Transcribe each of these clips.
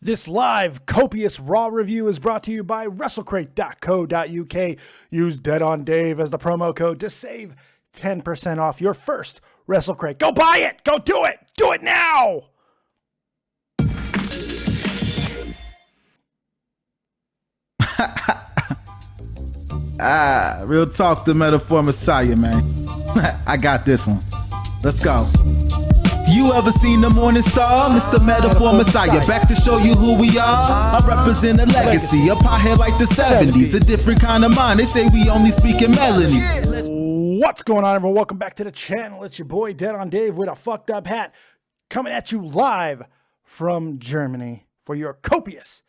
This live copious Raw review is brought to you by WrestleCrate.co.uk. Use Dead on Dave as the promo code to save 10% off your first WrestleCrate. Go buy it! Go do it! Do it now! Real talk, the metaphor messiah, man. I got this one. Let's go. You ever seen the morning star? Mr. Metaphor Messiah, back to show you who we are. I represent a legacy, a pothead like the 70s, a different kind of mind. They say we only speak in melodies. What's going on, everyone? Welcome back to the channel. It's your boy, Dead on Dave, with a fucked up hat, coming at you live from Germany for your copious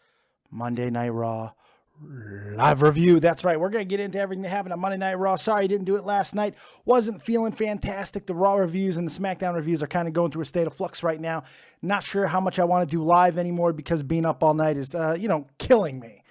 Monday Night Raw live review. That's right. We're going to get into everything that happened on Monday Night Raw. Sorry I didn't do it last night. Wasn't feeling fantastic. The Raw reviews and the SmackDown reviews are kind of going through a state of flux right now. Not sure how much I want to do live anymore because being up all night is, killing me.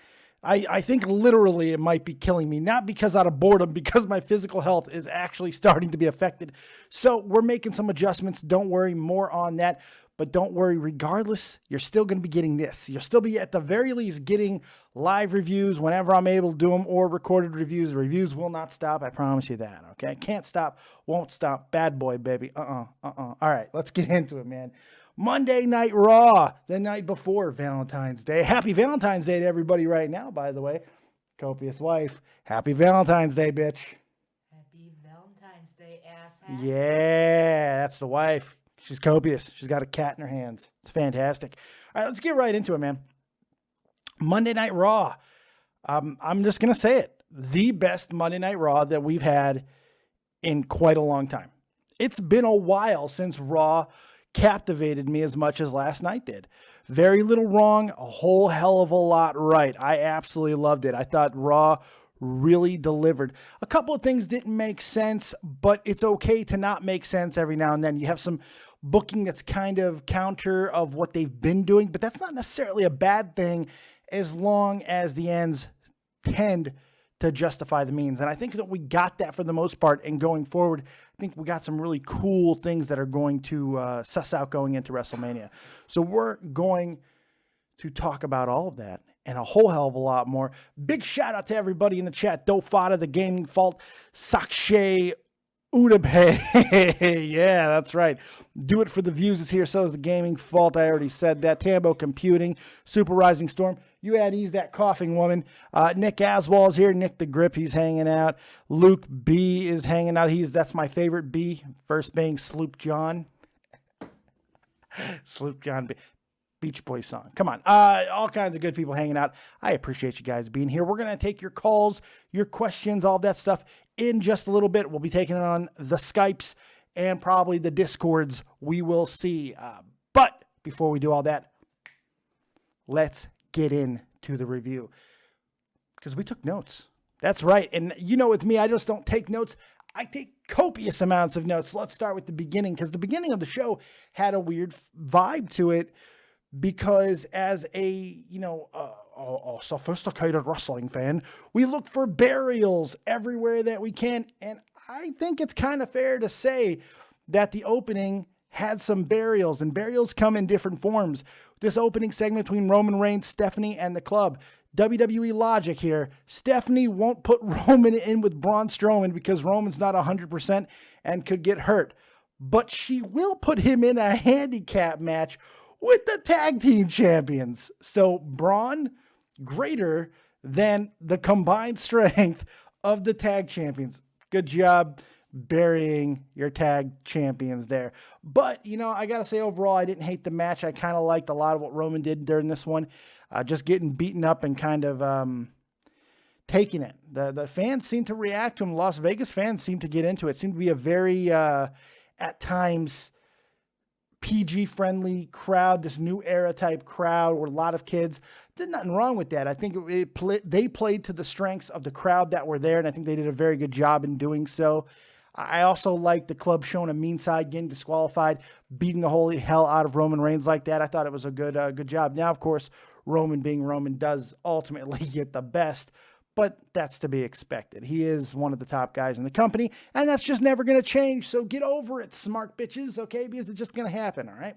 I think literally it might be killing me, not because out of boredom, because my physical health is actually starting to be affected. So we're making some adjustments. Don't worry, more on that. But don't worry, regardless, you're still going to be getting this. You'll still be, at the very least, getting live reviews whenever I'm able to do them, or recorded reviews. The reviews will not stop. I promise you that, okay? Can't stop, won't stop. Bad boy, baby. All right, let's get into it, man. Monday Night Raw, the night before Valentine's Day. Happy Valentine's Day to everybody right now, by the way. Copious wife. Happy Valentine's Day, bitch. Happy Valentine's Day, asshat. Yeah, that's the wife. She's copious. She's got a cat in her hands. It's fantastic. All right, let's get right into it, man. Monday Night Raw. I'm just going to say it. The best Monday Night Raw that we've had in quite a long time. It's been a while since Raw captivated me as much as last night did. Very little wrong, a whole hell of a lot right. I absolutely loved it. I thought Raw really delivered. A couple of things didn't make sense, but it's okay to not make sense every now and then. You have some booking that's kind of counter of what they've been doing, but that's not necessarily a bad thing as long as the ends tend to justify the means. And I think that we got that for the most part. And going forward, I think we got some really cool things that are going to suss out going into WrestleMania. So we're going to talk about all of that and a whole hell of a lot more. Big shout out to everybody in the chat. Dofada, The Gaming Fault, Sakshay Udabe. Yeah, that's right. Do it for the views is here. So is The Gaming Fault. I already said that. Tambo Computing, Super Rising Storm. You had Ease That Coughing Woman. Nick Aswell is here. Nick the Grip, he's hanging out. Luke B is hanging out. That's my favorite B. First being Sloop John. Sloop John B. Beach Boys song. Come on. All kinds of good people hanging out. I appreciate you guys being here. We're going to take your calls, your questions, all that stuff in just a little bit. We'll be taking it on the Skypes and probably the Discords. We will see. But before we do all that, let's get into the review because we took notes. That's right. And you know, with me, I just don't take notes. I take copious amounts of notes. So let's start with the beginning because the beginning of the show had a weird vibe to it. Because as a sophisticated wrestling fan, we look for burials everywhere that we can. And I think it's kind of fair to say that the opening had some burials, and burials come in different forms. This opening segment between Roman Reigns, Stephanie, and the club. WWE logic here. Stephanie won't put Roman in with Braun Strowman because Roman's not 100% and could get hurt. But she will put him in a handicap match with the tag team champions. So Braun greater than the combined strength of the tag champions. Good job burying your tag champions there. But, I got to say overall, I didn't hate the match. I kind of liked a lot of what Roman did during this one. Just getting beaten up and kind of taking it. The fans seem to react to him. Las Vegas fans seem to get into it. It seemed to be a very, at times, PG-friendly crowd, this new era type crowd with a lot of kids. There's nothing wrong with that. I think they played to the strengths of the crowd that were there, and I think they did a very good job in doing so. I also like the club showing a mean side, getting disqualified, beating the holy hell out of Roman Reigns like that. I thought it was a good job. Now, of course, Roman being Roman does ultimately get the best, but that's to be expected. He is one of the top guys in the company, and that's just never going to change. So get over it, smart bitches, okay? Because it's just going to happen, all right?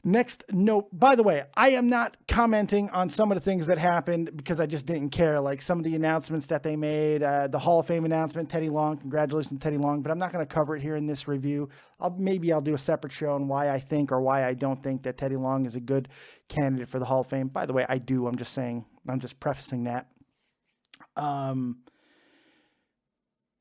Next note, by the way, I am not commenting on some of the things that happened because I just didn't care. Like some of the announcements that they made, the Hall of Fame announcement, Teddy Long, congratulations Teddy Long, but I'm not going to cover it here in this review. Maybe I'll do a separate show on why I think or why I don't think that Teddy Long is a good candidate for the Hall of Fame. By the way, I do. I'm just saying, I'm just prefacing that. I'm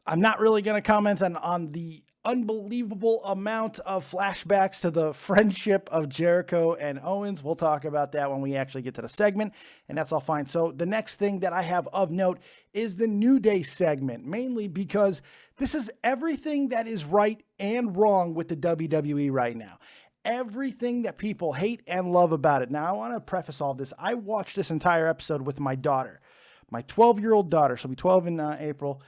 not really going to comment on the unbelievable amount of flashbacks to the friendship of Jericho and Owens. We'll talk about that when we actually get to the segment, and that's all fine. So the next thing that I have of note is the New Day segment, mainly because this is everything that is right and wrong with the WWE right now. Everything that people hate and love about it. Now, I want to preface all this. I watched this entire episode with my daughter, my 12-year-old daughter. She'll be 12 in April.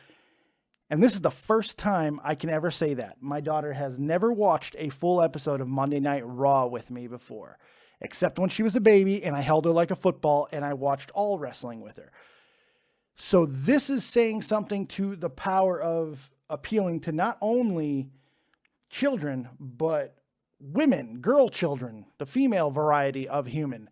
And this is the first time I can ever say that. My daughter has never watched a full episode of Monday Night Raw with me before, except when she was a baby and I held her like a football and I watched all wrestling with her. So this is saying something to the power of appealing to not only children, but women, girl children, the female variety of human.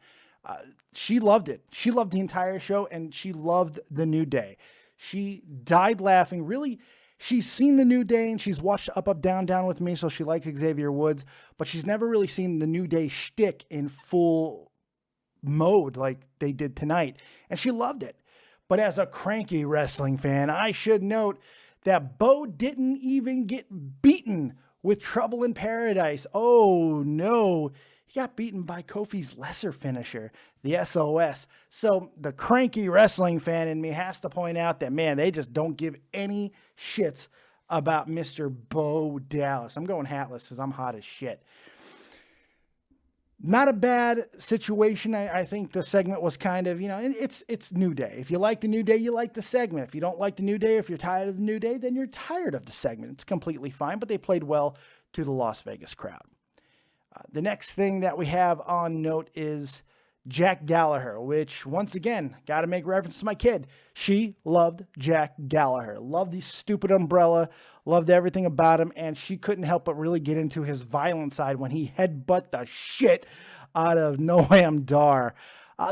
She loved it. She loved the entire show and she loved the New Day. She died laughing. Really, she's seen the New Day and she's watched Up, Up, Down, Down with me, so she likes Xavier Woods, but she's never really seen the New Day shtick in full mode like they did tonight, and she loved it. But as a cranky wrestling fan, I should note that Bo didn't even get beaten with Trouble in Paradise. Oh, no. He got beaten by Kofi's lesser finisher, the SOS. So the cranky wrestling fan in me has to point out that, man, they just don't give any shits about Mr. Bo Dallas. I'm going hatless because I'm hot as shit. Not a bad situation. I think the segment was kind of, it's New Day. If you like the New Day, you like the segment. If you don't like the New Day, if you're tired of the New Day, then you're tired of the segment. It's completely fine, but they played well to the Las Vegas crowd. The next thing that we have on note is Jack Gallagher, which, once again, got to make reference to my kid. She loved Jack Gallagher, loved the stupid umbrella, loved everything about him, and she couldn't help but really get into his violent side when he headbutt the shit out of Noam Dar.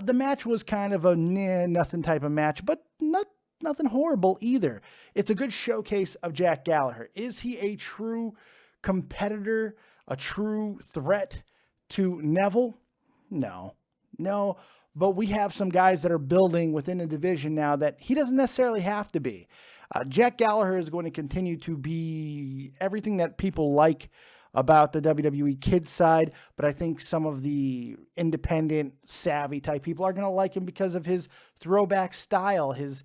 The match was kind of a nothing type of match, but nothing horrible either. It's a good showcase of Jack Gallagher. Is he a true competitor, a true threat to Neville? No, but we have some guys that are building within the division now that he doesn't necessarily have to be. Jack Gallagher is going to continue to be everything that people like about the WWE kids side, but I think some of the independent, savvy type people are going to like him because of his throwback style, his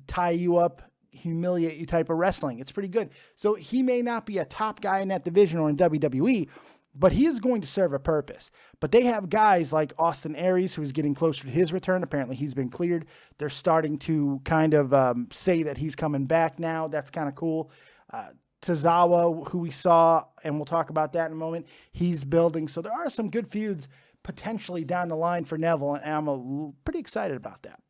tie you up, humiliate you type of wrestling. It's pretty good. So he may not be a top guy in that division or in WWE, but he is going to serve a purpose. But they have guys like Austin Aries, who's getting closer to his return. Apparently he's been cleared. They're starting to kind of say that he's coming back now. That's kind of cool. Tozawa, who we saw, and we'll talk about that in a moment, he's building. So there are some good feuds potentially down the line for Neville, and I'm pretty excited about that.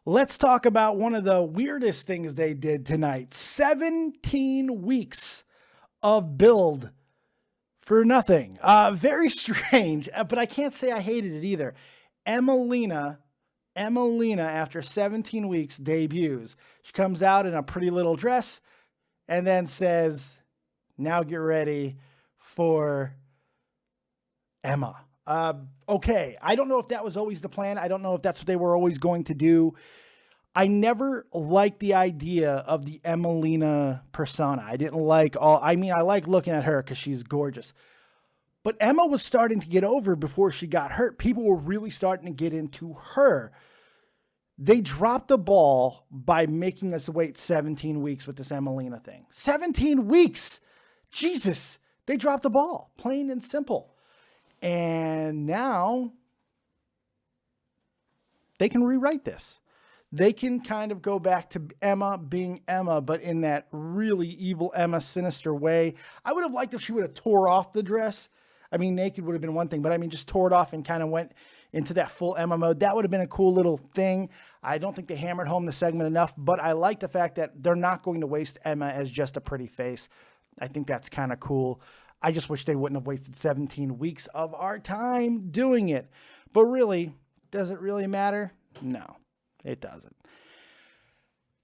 Let's talk about one of the weirdest things they did tonight. 17 weeks of build for nothing. Very strange, but I can't say I hated it either. Emmalina, after 17 weeks, debuts. She comes out in a pretty little dress and then says, now get ready for Emma. Okay, I don't know if that was always the plan. I don't know if that's what they were always going to do. I never liked the idea of the Emmalina persona. I like looking at her because she's gorgeous. But Emma was starting to get over before she got hurt. People were really starting to get into her. They dropped the ball by making us wait 17 weeks with this Emmalina thing. 17 weeks! Jesus! They dropped the ball, plain and simple. And now they can rewrite this. They can kind of go back to Emma being Emma, but in that really evil Emma, sinister way. I would have liked if she would have tore off the dress. I mean, naked would have been one thing, but I mean, just tore it off and kind of went into that full Emma mode. That would have been a cool little thing. I don't think they hammered home the segment enough, but I like the fact that they're not going to waste Emma as just a pretty face. I think that's kind of cool. I just wish they wouldn't have wasted 17 weeks of our time doing it. But really, does it really matter? No, it doesn't.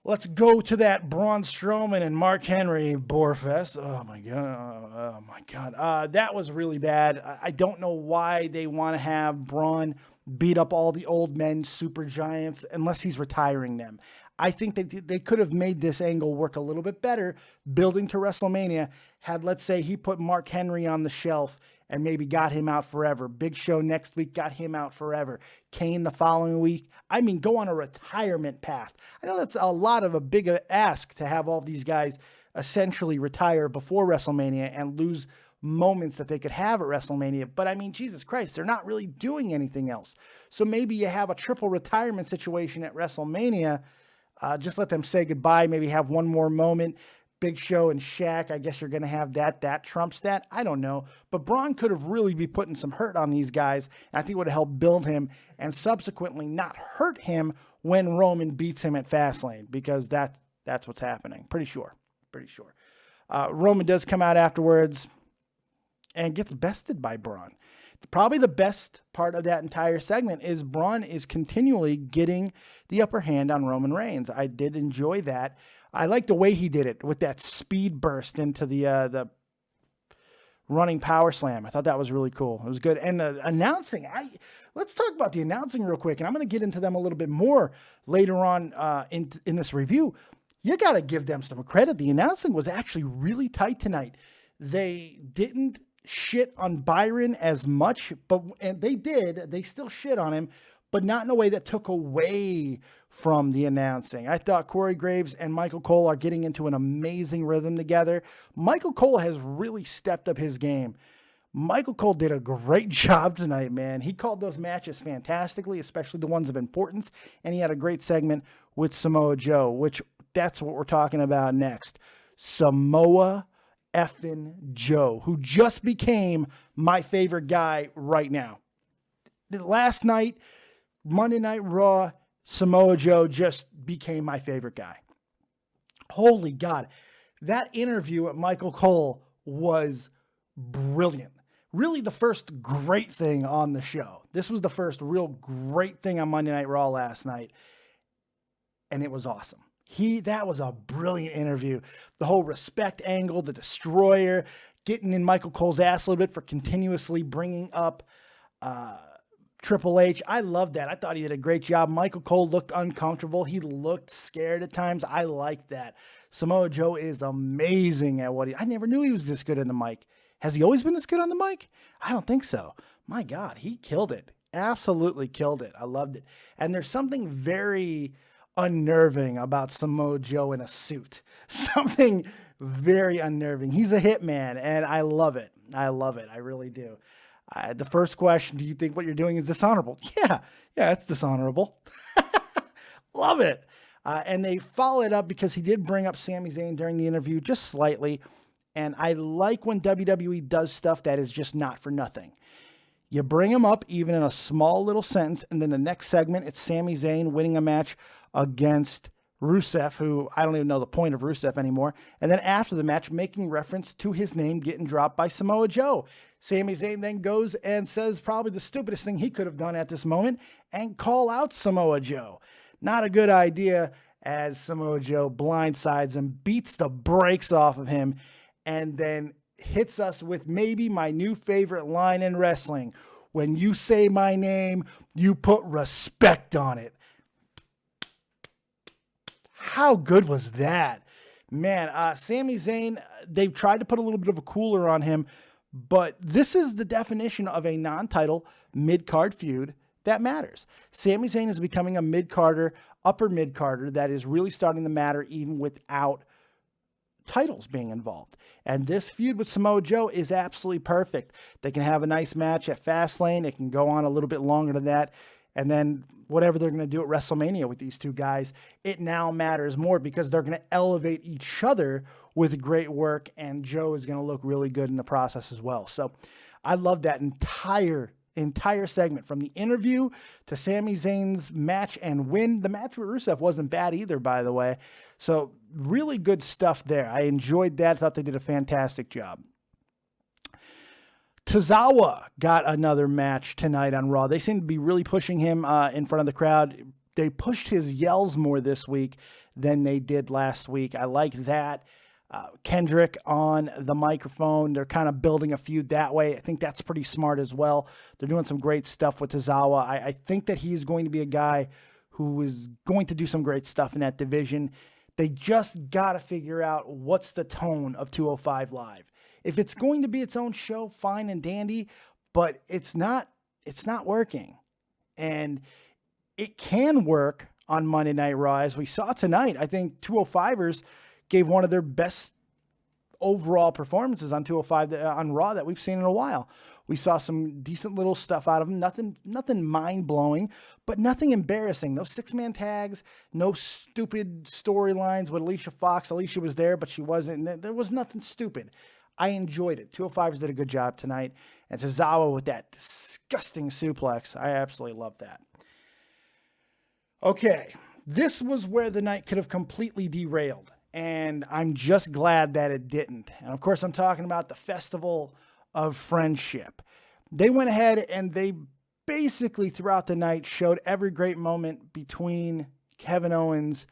Let's go to that Braun Strowman and Mark Henry Borefest. Oh my God. Oh my God. That was really bad. I don't know why they want to have Braun beat up all the old men super giants unless he's retiring them. I think they could have made this angle work a little bit better building to WrestleMania had, let's say, he put Mark Henry on the shelf and maybe got him out forever. Big Show next week got him out forever. Kane the following week. I mean, go on a retirement path. I know that's a big ask to have all these guys essentially retire before WrestleMania and lose moments that they could have at WrestleMania. But I mean, Jesus Christ, they're not really doing anything else. So maybe you have a triple retirement situation at WrestleMania. Just let them say goodbye. Maybe have one more moment. Big Show and Shaq, I guess you're going to have that trumps that. I don't know. But Braun could have really be putting some hurt on these guys. And I think it would have helped build him and subsequently not hurt him when Roman beats him at Fastlane, because that's what's happening. Pretty sure. Roman does come out afterwards and gets bested by Braun. Probably the best part of that entire segment is Braun is continually getting the upper hand on Roman Reigns. I did enjoy that. I like the way he did it with that speed burst into the running power slam. I thought that was really cool. It was good. And the announcing, let's talk about the announcing real quick, and I'm going to get into them a little bit more later on in this review. You got to give them some credit. The announcing was actually really tight tonight. They didn't shit on Byron as much, and they still shit on him, but not in a way that took away from the announcing. I thought Corey Graves and Michael Cole are getting into an amazing rhythm together. Michael Cole has really stepped up his game. Michael Cole did a great job tonight, man. He called those matches fantastically, especially the ones of importance, and he had a great segment with Samoa Joe, which that's what we're talking about next. Samoa effing Joe, who just became my favorite guy right now. Last night, Monday Night Raw, Samoa Joe just became my favorite guy. Holy God. That interview with Michael Cole was brilliant. Really the first great thing on the show. This was the first real great thing on Monday Night Raw last night. And it was awesome. That was a brilliant interview. The whole respect angle, the destroyer, getting in Michael Cole's ass a little bit for continuously bringing up Triple H. I loved that. I thought he did a great job. Michael Cole looked uncomfortable. He looked scared at times. I liked that. Samoa Joe is amazing at I never knew he was this good in the mic. Has he always been this good on the mic? I don't think so. My God, he killed it. Absolutely killed it. I loved it. And there's something very unnerving about Samoa Joe in a suit. Something very unnerving. He's a hitman, and I love it. I love it. I really do. The first question, do you think what you're doing is dishonorable? Yeah, it's dishonorable. Love it. And they follow it up because he did bring up Sami Zayn during the interview just slightly. And I like when WWE does stuff that is just not for nothing. You bring him up even in a small little sentence, and then the next segment, it's Sami Zayn winning a match against Rusev, who I don't even know the point of Rusev anymore. And then after the match, making reference to his name getting dropped by Samoa Joe. Sami Zayn then goes and says probably the stupidest thing he could have done at this moment and call out Samoa Joe. Not a good idea, as Samoa Joe blindsides and beats the brakes off of him and then hits us with maybe my new favorite line in wrestling. When you say my name, you put respect on it. How good was that? Man, Sami Zayn, they've tried to put a little bit of a cooler on him, but this is the definition of a non-title mid-card feud that matters. Sami Zayn is becoming a mid-carder, upper mid-carder that is really starting to matter even without titles being involved. And this feud with Samoa Joe is absolutely perfect. They can have a nice match at Fastlane. It can go on a little bit longer than that. And then whatever they're going to do at WrestleMania with these two guys, it now matters more because they're going to elevate each other with great work, and Joe is going to look really good in the process as well. So I love that entire segment, from the interview to Sami Zayn's match and win. The match with Rusev wasn't bad either, by the way. So really good stuff there. I enjoyed that. I thought they did a fantastic job. Tozawa got another match tonight on Raw. They seem to be really pushing him in front of the crowd. They pushed his yells more this week than they did last week. I like that. Kendrick on the microphone. They're kind of building a feud that way. I think that's pretty smart as well. They're doing some great stuff with Tozawa. I think that he's going to be a guy who is going to do some great stuff in that division. They just got to figure out what's the tone of 205 Live. If it's going to be its own show, fine and dandy, but it's not working. And it can work on Monday Night Raw, as we saw tonight. I think 205ers gave one of their best overall performances on 205 on Raw that we've seen in a while. We saw some decent little stuff out of them. Nothing mind-blowing, but nothing embarrassing. No six-man tags, no stupid storylines with Alicia Fox. Alicia was there, but she wasn't. There was nothing stupid. I enjoyed it. 205ers did a good job tonight. And Tozawa with that disgusting suplex. I absolutely love that. Okay, this was where the night could have completely derailed. And I'm just glad that it didn't. And of course, I'm talking about the Festival of Friendship. They went ahead and they basically throughout the night showed every great moment between Kevin Owens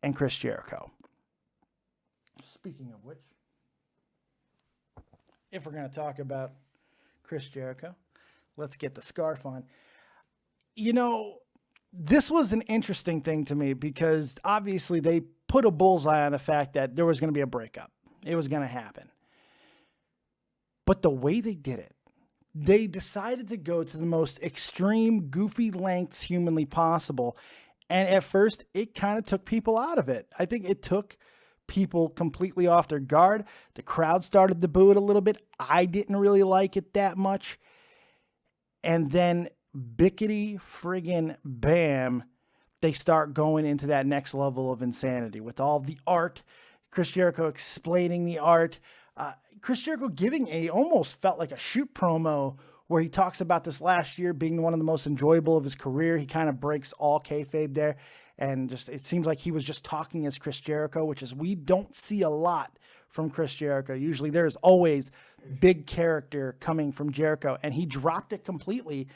and Chris Jericho. Speaking of which, if we're going to talk about Chris Jericho, let's get the scarf on. You know, this was an interesting thing to me because obviously they put a bullseye on the fact that there was going to be a breakup. It was going to happen. But the way they did it, they decided to go to the most extreme, goofy lengths humanly possible. And at first, it kind of took people out of it. I think it took people completely off their guard. The crowd started to boo it a little bit. I didn't really like it that much. And then bickety friggin' bam, they start going into that next level of insanity with all the art. Chris Jericho explaining the art. Chris Jericho giving almost felt like a shoot promo where he talks about this last year being one of the most enjoyable of his career. He kind of breaks all kayfabe there. And just it seems like he was just talking as Chris Jericho, which is we don't see a lot from Chris Jericho. Usually there's always big character coming from Jericho. And he dropped it completely.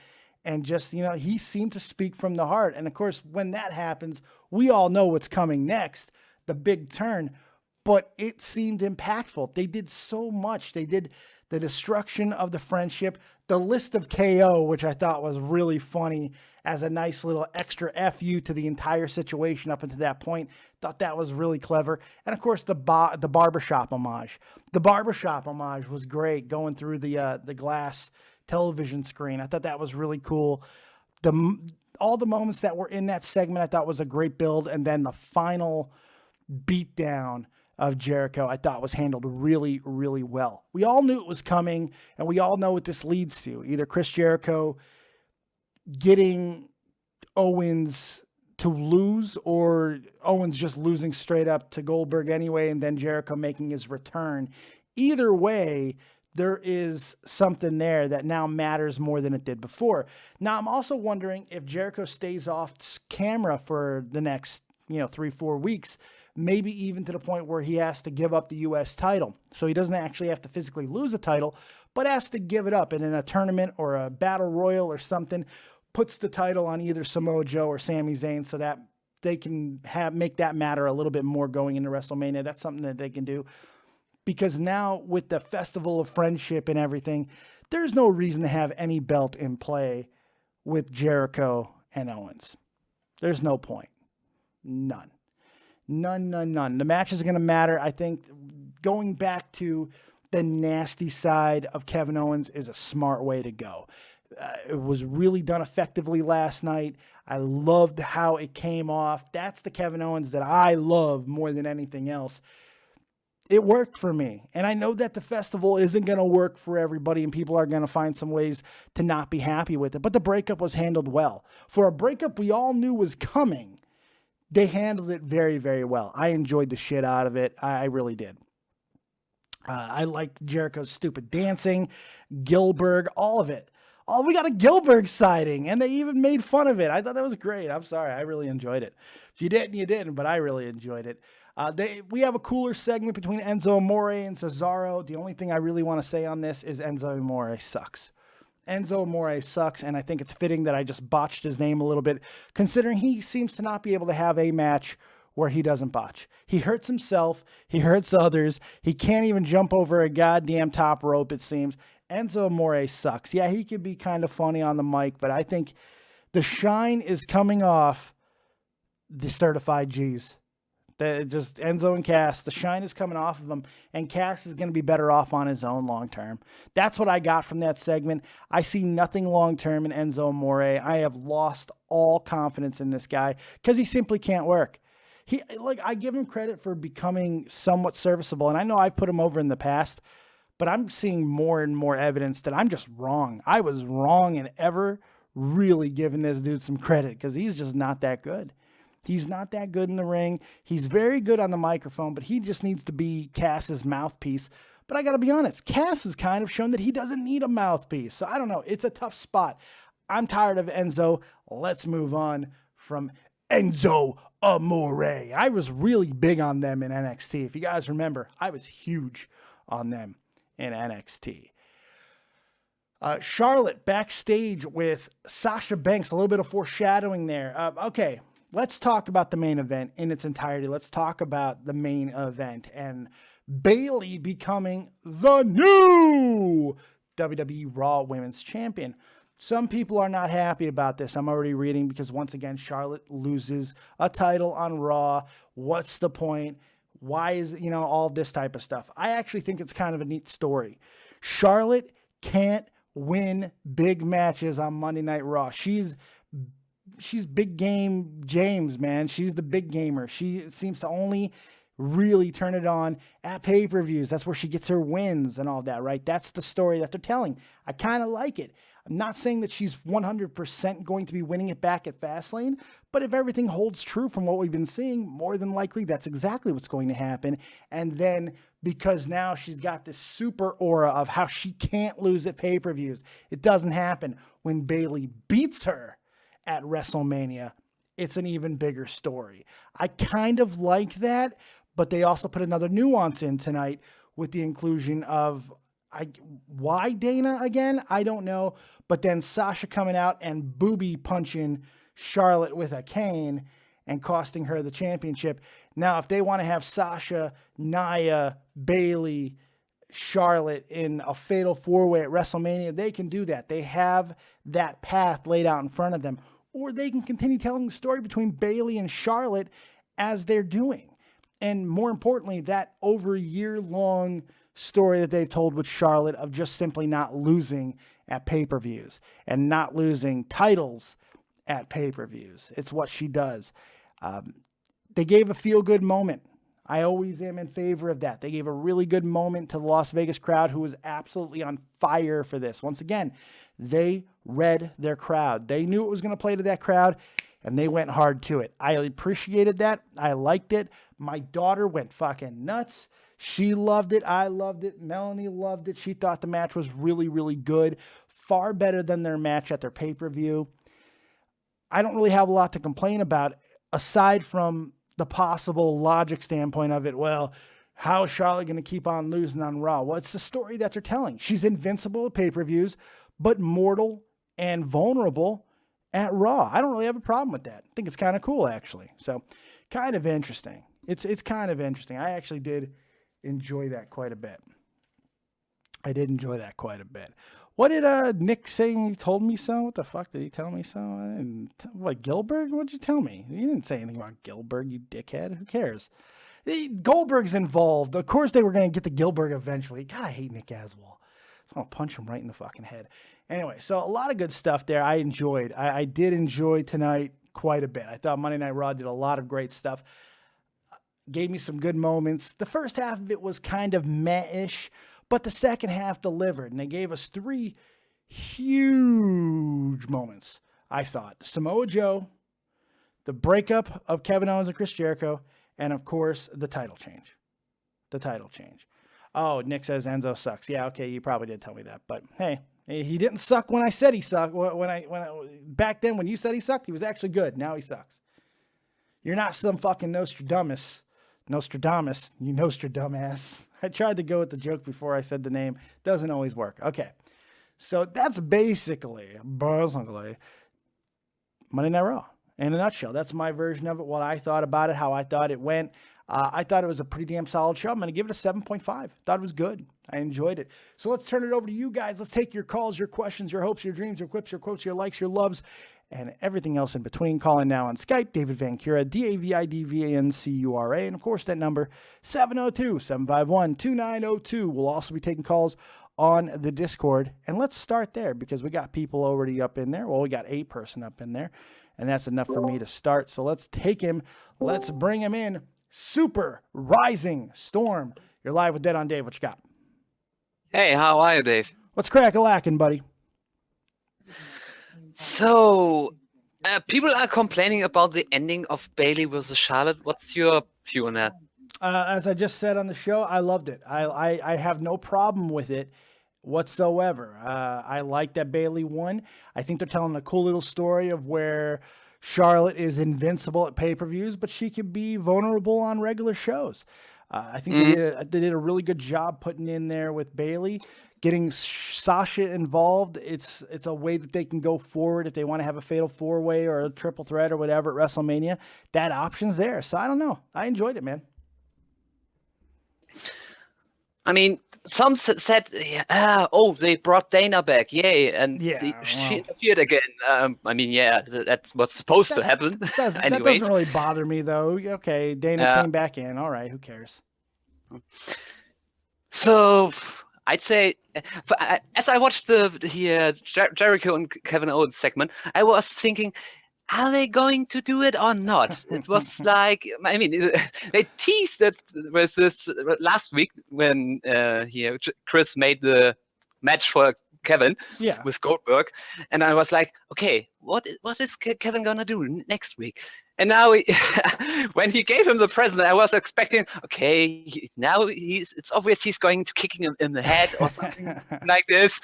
And just, you know, he seemed to speak from the heart. And of course, when that happens, we all know what's coming next, the big turn. But it seemed impactful. They did so much. They did the destruction of the friendship, the list of KO, which I thought was really funny as a nice little extra FU to the entire situation up until that point. Thought that was really clever. And of course, the barbershop homage. The barbershop homage was great, going through the glass television screen. I thought that was really cool. All the moments that were in that segment I thought was a great build. And then the final beatdown of Jericho I thought was handled really, really well. We all knew it was coming, and we all know what this leads to. Either Chris Jericho getting Owens to lose, or Owens just losing straight up to Goldberg anyway, and then Jericho making his return. Either way, there is something there that now matters more than it did before. Now, I'm also wondering if Jericho stays off camera for the next, 3-4 weeks, maybe even to the point where he has to give up the U.S. title. So he doesn't actually have to physically lose a title, but has to give it up. And in a tournament or a battle royal or something, puts the title on either Samoa Joe or Sami Zayn so that they can make that matter a little bit more going into WrestleMania. That's something that they can do. Because now with the Festival of Friendship and everything, there's no reason to have any belt in play with Jericho and Owens. There's no point. None. The match is going to matter. I think going back to the nasty side of Kevin Owens is a smart way to go. It was really done effectively last night. I loved how it came off. That's the Kevin Owens that I love more than anything else. It worked for me. And I know that the festival isn't going to work for everybody and people are going to find some ways to not be happy with it. But the breakup was handled well. For a breakup we all knew was coming, they handled it very, very well. I enjoyed the shit out of it. I really did. I liked Jericho's stupid dancing, Gilbert, all of it. Oh, we got a Gilbert sighting, and they even made fun of it. I thought that was great. I'm sorry. I really enjoyed it. If you didn't, you didn't, but I really enjoyed it. We have a cooler segment between Enzo Amore and Cesaro. The only thing I really want to say on this is Enzo Amore sucks. Enzo Amore sucks, and I think it's fitting that I just botched his name a little bit, considering he seems to not be able to have a match where he doesn't botch. He hurts himself. He hurts others. He can't even jump over a goddamn top rope, it seems. Enzo Amore sucks. Yeah, he could be kind of funny on the mic, but I think the shine is coming off the certified G's. Just Enzo and Cass, the shine is coming off of them, and Cass is going to be better off on his own long term. That's what I got from that segment. I see nothing long term in Enzo Amore. I have lost all confidence in this guy because he simply can't work. I give him credit for becoming somewhat serviceable, and I know I've put him over in the past, but I'm seeing more and more evidence that I'm just wrong. I was wrong in ever really giving this dude some credit because he's just not that good. He's not that good in the ring. He's very good on the microphone, but he just needs to be Cass's mouthpiece. But I got to be honest, Cass has kind of shown that he doesn't need a mouthpiece. So I don't know. It's a tough spot. I'm tired of Enzo. Let's move on from Enzo Amore. I was really big on them in NXT. If you guys remember, I was huge on them in NXT. Charlotte backstage with Sasha Banks. A little bit of foreshadowing there. Okay. Let's talk about the main event in its entirety. Let's talk about the main event and Bayley becoming the new WWE Raw Women's Champion. Some people are not happy about this. I'm already reading because once again, Charlotte loses a title on Raw. What's the point? Why is, all this type of stuff? I actually think it's kind of a neat story. Charlotte can't win big matches on Monday Night Raw. She's big game James, man. She's the big gamer. She seems to only really turn it on at pay-per-views. That's where she gets her wins and all that, right? That's the story that they're telling. I kind of like it. I'm not saying that she's 100% going to be winning it back at Fastlane, but if everything holds true from what we've been seeing, more than likely that's exactly what's going to happen. And then because now she's got this super aura of how she can't lose at pay-per-views, it doesn't happen. When Bayley beats her at WrestleMania, it's an even bigger story. I kind of like that, but they also put another nuance in tonight with the inclusion of why Dana again? I don't know. But then Sasha coming out and booby punching Charlotte with a cane and costing her the championship. Now, if they want to have Sasha, Nia, Bayley, Charlotte in a fatal four-way at WrestleMania, they can do that. They have that path laid out in front of them. Or they can continue telling the story between Bayley and Charlotte as they're doing. And more importantly, that over a year-long story that they've told with Charlotte of just simply not losing at pay-per-views and not losing titles at pay-per-views. It's what she does. They gave a feel-good moment. I always am in favor of that. They gave a really good moment to the Las Vegas crowd who was absolutely on fire for this. Once again, they read their crowd. They knew it was going to play to that crowd, and they went hard to it. I appreciated that. I liked it. My daughter went fucking nuts. She loved it. I loved it. Melanie loved it. She thought the match was really, really good. Far better than their match at their pay-per-view. I don't really have a lot to complain about aside from the possible logic standpoint of it. Well, how is Charlotte going to keep on losing on Raw? Well, it's the story that they're telling. She's invincible at pay-per-views, but mortal and vulnerable at Raw. I don't really have a problem with that. I think it's kind of cool, actually. So, kind of interesting. It's kind of interesting. I actually did enjoy that quite a bit. What did Nick say? He told me so? What the fuck did he tell me so? What, Gilbert? What'd you tell me? You didn't say anything about Gilbert, you dickhead. Who cares? Goldberg's involved. Of course they were going to get to Gilbert eventually. God, I hate Nick Aswell. I want to punch him right in the fucking head. Anyway, so a lot of good stuff there. I enjoyed. I did enjoy tonight quite a bit. I thought Monday Night Raw did a lot of great stuff. Gave me some good moments. The first half of it was kind of meh-ish, but the second half delivered, and they gave us 3 huge moments, I thought. Samoa Joe, the breakup of Kevin Owens and Chris Jericho, and, of course, the title change. Oh, Nick says Enzo sucks. Yeah, okay, you probably did tell me that, but hey, he didn't suck when I said he sucked. Back then, when you said he sucked, he was actually good. Now he sucks. You're not some fucking Nostradamus Nostradamus, you Nostradamus. I tried to go with the joke before I said the name. Doesn't always work. Okay. So that's basically Monday Night Raw in a nutshell. That's my version of it, what I thought about it, how I thought it went. I thought it was a pretty damn solid show. I'm going to give it a 7.5. Thought it was good. I enjoyed it. So let's turn it over to you guys. Let's take your calls, your questions, your hopes, your dreams, your quips, your quotes, your likes, your loves, and everything else in between. Call in now on Skype, David Vancura, DavidVancura. And of course, that number, 702-751-2902. We'll also be taking calls on the Discord. And let's start there because we got people already up in there. Well, we got a person up in there, and that's enough for me to start. So let's take him. Let's bring him in. Super Rising Storm. You're live with Dead on Dave. What you got? Hey, how are you, Dave? What's crack-a-lackin', buddy? So, people are complaining about the ending of Bailey versus Charlotte. What's your view on that? As I just said on the show, I loved it. I have no problem with it whatsoever. I like that Bailey won. I think they're telling a cool little story of where Charlotte is invincible at pay-per-views, but she could be vulnerable on regular shows. I think they did a really good job putting in there with Bailey, getting Sasha involved. It's a way that they can go forward if they want to have a fatal four-way or a triple threat or whatever at WrestleMania. That option's there. So I don't know. I enjoyed it, man. I mean, some said, they brought Dana back, yay, and she interfered again. I mean, that's what's supposed to happen. That doesn't really bother me, though. Okay, Dana came back in. All right, who cares? So, I'd say, as I watched the Jericho and Kevin Owens segment, I was thinking, are they going to do it or not? It was like, I mean, they teased it with this last week when Chris made the match for Kevin with Goldberg. And I was like, okay, what is Kevin going to do next week? And now when he gave him the present, I was expecting, okay, now it's obvious he's going to kick him in the head or something like this.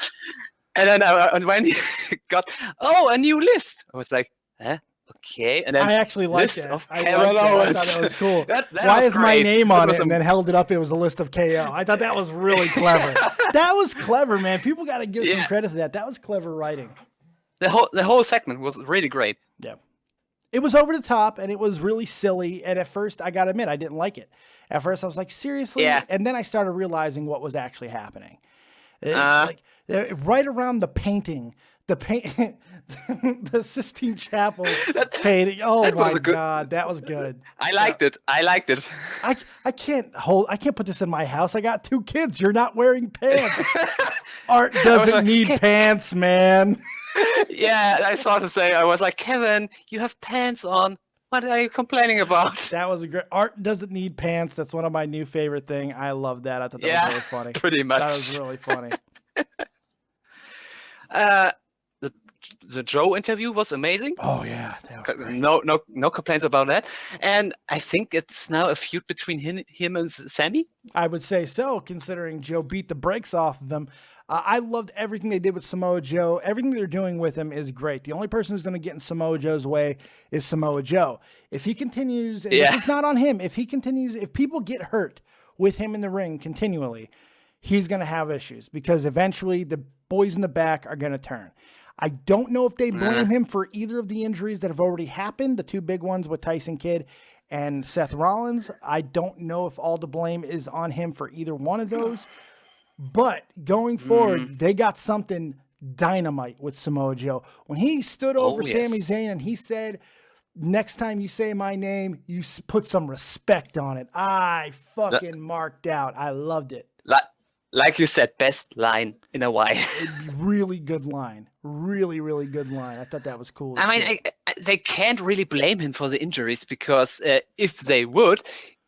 And then when he got, a new list, I was like, okay, and then I actually liked it. I thought that was cool. that Why was is my great. name on it? And then held it up. It was a list of KO. I thought that was really clever. That was clever, man. People got to give some credit to that. That was clever writing. The whole segment was really great. Yeah, it was over the top and it was really silly. And at first, I got to admit, I didn't like it. At first, I was like, seriously? Yeah. And then I started realizing what was actually happening. Right around the painting. The Sistine Chapel painting. Oh my God, that was good. I liked it. I can't put this in my house. I got 2 kids. You're not wearing pants. Art doesn't need pants, man. Yeah, I saw to say, I was like, Kevin, you have pants on. What are you complaining about? That was a great. Art doesn't need pants. That's one of my new favorite things. I love that. I thought that was really funny. Pretty much. That was really funny. The Joe interview was amazing. Oh yeah, that was great. No complaints about that. And I think it's now a feud between him and Sami. I would say so, considering Joe beat the brakes off of them. I loved everything they did with Samoa Joe. Everything they're doing with him is great. The only person who's going to get in Samoa Joe's way is Samoa Joe. If he continues, and this is not on him. If people get hurt with him in the ring continually, he's going to have issues because eventually the boys in the back are going to turn. I don't know if they blame him for either of the injuries that have already happened, the 2 big ones with Tyson Kidd and Seth Rollins. I don't know if all the blame is on him for either one of those. But going forward, they got something dynamite with Samoa Joe. When he stood over Sami Zayn and he said, next time you say my name, you put some respect on it. I fucking marked out. I loved it. Like you said, best line in a while. Really good line. Really, really good line. I thought that was cool. I mean, they can't really blame him for the injuries because if they would,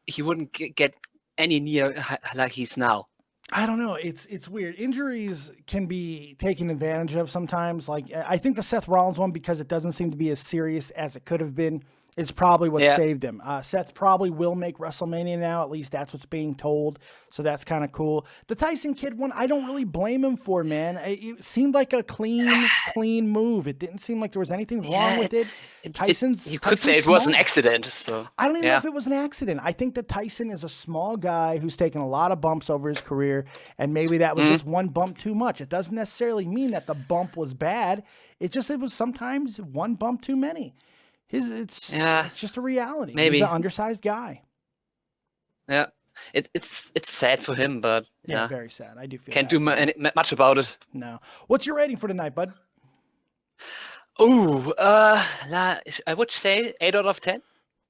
he wouldn't get any near like he's now. I don't know. It's weird. Injuries can be taken advantage of sometimes. Like I think the Seth Rollins one, because it doesn't seem to be as serious as it could have been. Is probably what Yeah. saved him. Seth probably will make WrestleMania now. At least that's what's being told. So that's kind of cool. The Tyson Kidd one, I don't really blame him for, man. It seemed like a clean move. It didn't seem like there was anything wrong with it. You could say it was an accident. So I don't even know if it was an accident. I think that Tyson is a small guy who's taken a lot of bumps over his career, and maybe that was just one bump too much. It doesn't necessarily mean that the bump was bad. It was sometimes one bump too many. It's just a reality. Maybe. He's an undersized guy. Yeah, it's sad for him, but Yeah, very sad. I do feel can't bad do for him. much about it. No. What's your rating for tonight, bud? Oh, I would say 8 out of 10.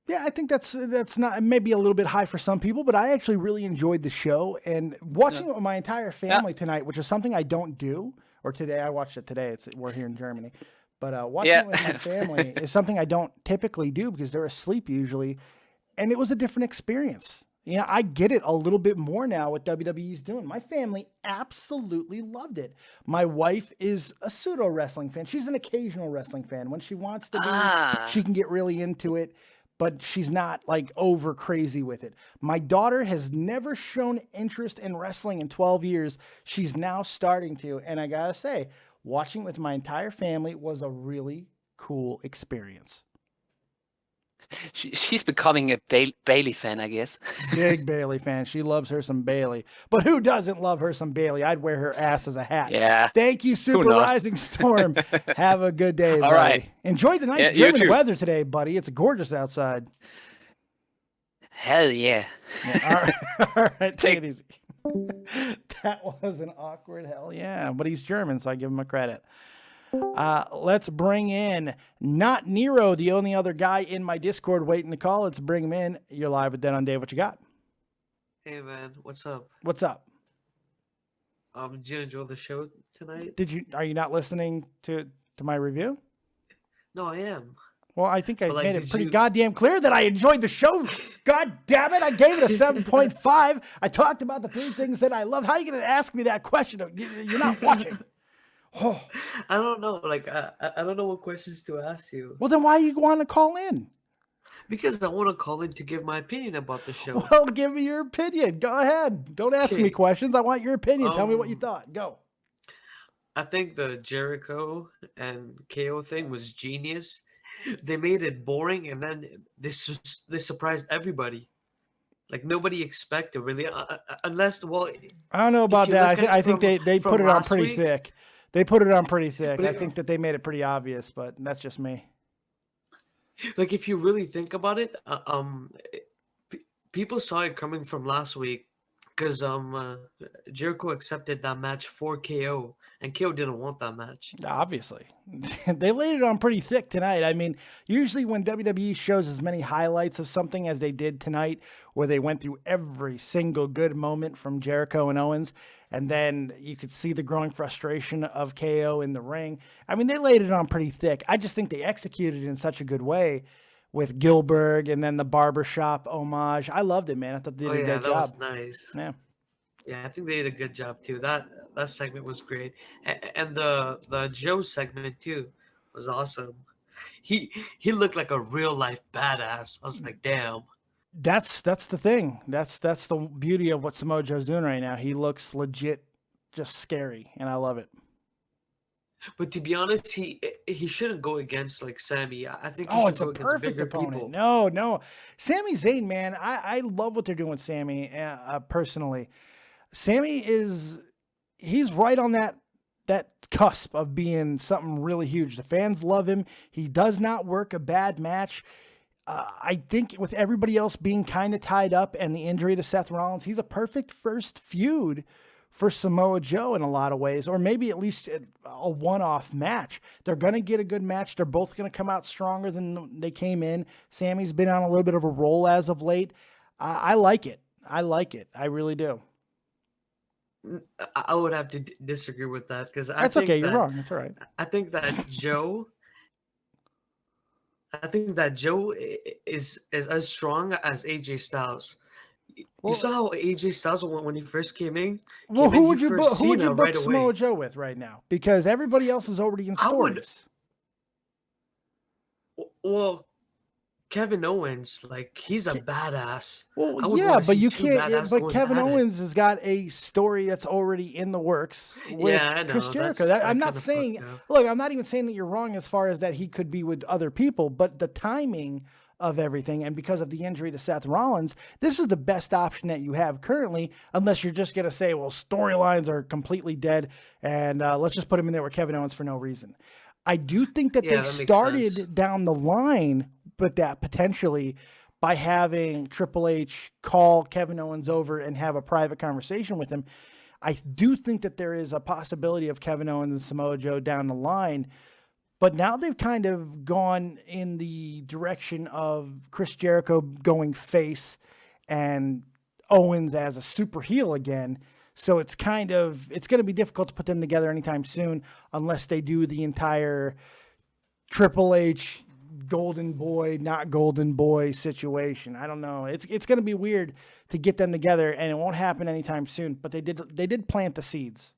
Yeah, I think that's not maybe a little bit high for some people, but I actually really enjoyed the show and watching it with my entire family tonight, which is something I don't do. Or today, I watched it today. We're here in Germany. But watching it with my family is something I don't typically do because they're asleep usually. And it was a different experience. You know, I get it a little bit more now what WWE's doing. My family absolutely loved it. My wife is a pseudo wrestling fan. She's an occasional wrestling fan. When she wants to be, she can get really into it, but she's not like over crazy with it. My daughter has never shown interest in wrestling in 12 years. She's now starting to. And I got to say, watching with my entire family was a really cool experience. She's becoming a Bailey fan, I guess. Big Bailey fan. She loves her some Bailey. But who doesn't love her some Bailey? I'd wear her ass as a hat. Yeah. Thank you, Super Rising Storm. Have a good day, buddy. All right. Enjoy the nice German weather today, buddy. It's gorgeous outside. Hell yeah. All right. Take it easy. That was an awkward hell yeah. But he's German, so I give him a credit. Let's bring in not Nero, the only other guy in my Discord waiting to call. Let's bring him in. You're live with Dead on Dave. What you got? Hey man, what's up? What's up? Did you enjoy the show tonight? Are you not listening to my review? No, I am. Well, I think I But, like, made it did pretty you- goddamn clear that I enjoyed the show. God damn it. I gave it a 7.5. I talked about the 3 things that I loved. How are you going to ask me that question? You're not watching. Oh. I don't know. Like, I don't know what questions to ask you. Well, then why you want to call in? Because I want to call in to give my opinion about the show. Well, give me your opinion. Go ahead. Don't ask me Okay. questions. I want your opinion. Tell me what you thought. Go. I think the Jericho and KO thing was genius. They made it boring, and then they surprised everybody. Like nobody expected really, unless I don't know about you that. look at I it think from- they from put it on last pretty week- thick. They put it on pretty thick. But I think that they made it pretty obvious, but that's just me. like if you really think about it, people saw it coming from last week because Jericho accepted that match for KO, and KO didn't want that match. Obviously, they laid it on pretty thick tonight. I mean, usually when WWE shows as many highlights of something as they did tonight, where they went through every single good moment from Jericho and Owens, and then you could see the growing frustration of KO in the ring. I mean, they laid it on pretty thick. I just think they executed it in such a good way with Gilbert and then the barbershop homage. I loved it, man. I thought they did a great that job. was nice. Yeah. Yeah, I think they did a good job too. That segment was great, and the Joe segment too was awesome. He looked like a real life badass. I was like, damn. That's the thing. That's the beauty of what Samoa Joe's doing right now. He looks legit, just scary, and I love it. But to be honest, he shouldn't go against like Sami. I think he Oh, should it's a go against perfect bigger opponent. people. No. Sami Zayn, man. I love what they're doing with Sami, personally. Sami he's right on that cusp of being something really huge. The fans love him. He does not work a bad match. I think with everybody else being kind of tied up and the injury to Seth Rollins, he's a perfect first feud for Samoa Joe in a lot of ways, or maybe at least a one-off match. They're going to get a good match. They're both going to come out stronger than they came in. Sami's been on a little bit of a roll as of late. I like it. I really do. I would have to disagree with that because That's okay. You're wrong. That's all right. I think that Joe. I think that Joe is as strong as AJ Styles. Well, you saw how AJ Styles when he first came in. Well, came in, who would he you first book, who would you Cena book right Samoa away. Joe with right now? Because everybody else is already in I would- stories. Well, Kevin Owens, like he's a badass. I Well, would yeah, wanna but see you two can't. badass But going Kevin at it. Owens has got a story that's already in the works with Yeah, I Chris know. Jericho. That's I'm that not kind of saying. fucked up. Look, I'm not even saying that you're wrong as far as that he could be with other people, but the timing of everything, and because of the injury to Seth Rollins, this is the best option that you have currently. Unless you're just gonna say, well, storylines are completely dead, and let's just put him in there with Kevin Owens for no reason. I do think that Yeah, they that makes sense. started down the line, but that potentially by having Triple H call Kevin Owens over and have a private conversation with him. I do think that there is a possibility of Kevin Owens and Samoa Joe down the line, but now they've kind of gone in the direction of Chris Jericho going face and Owens as a super heel again. So it's going to be difficult to put them together anytime soon unless they do the entire Triple H golden boy, not golden boy situation. I don't know. It's going to be weird to get them together, and it won't happen anytime soon, but they did plant the seeds.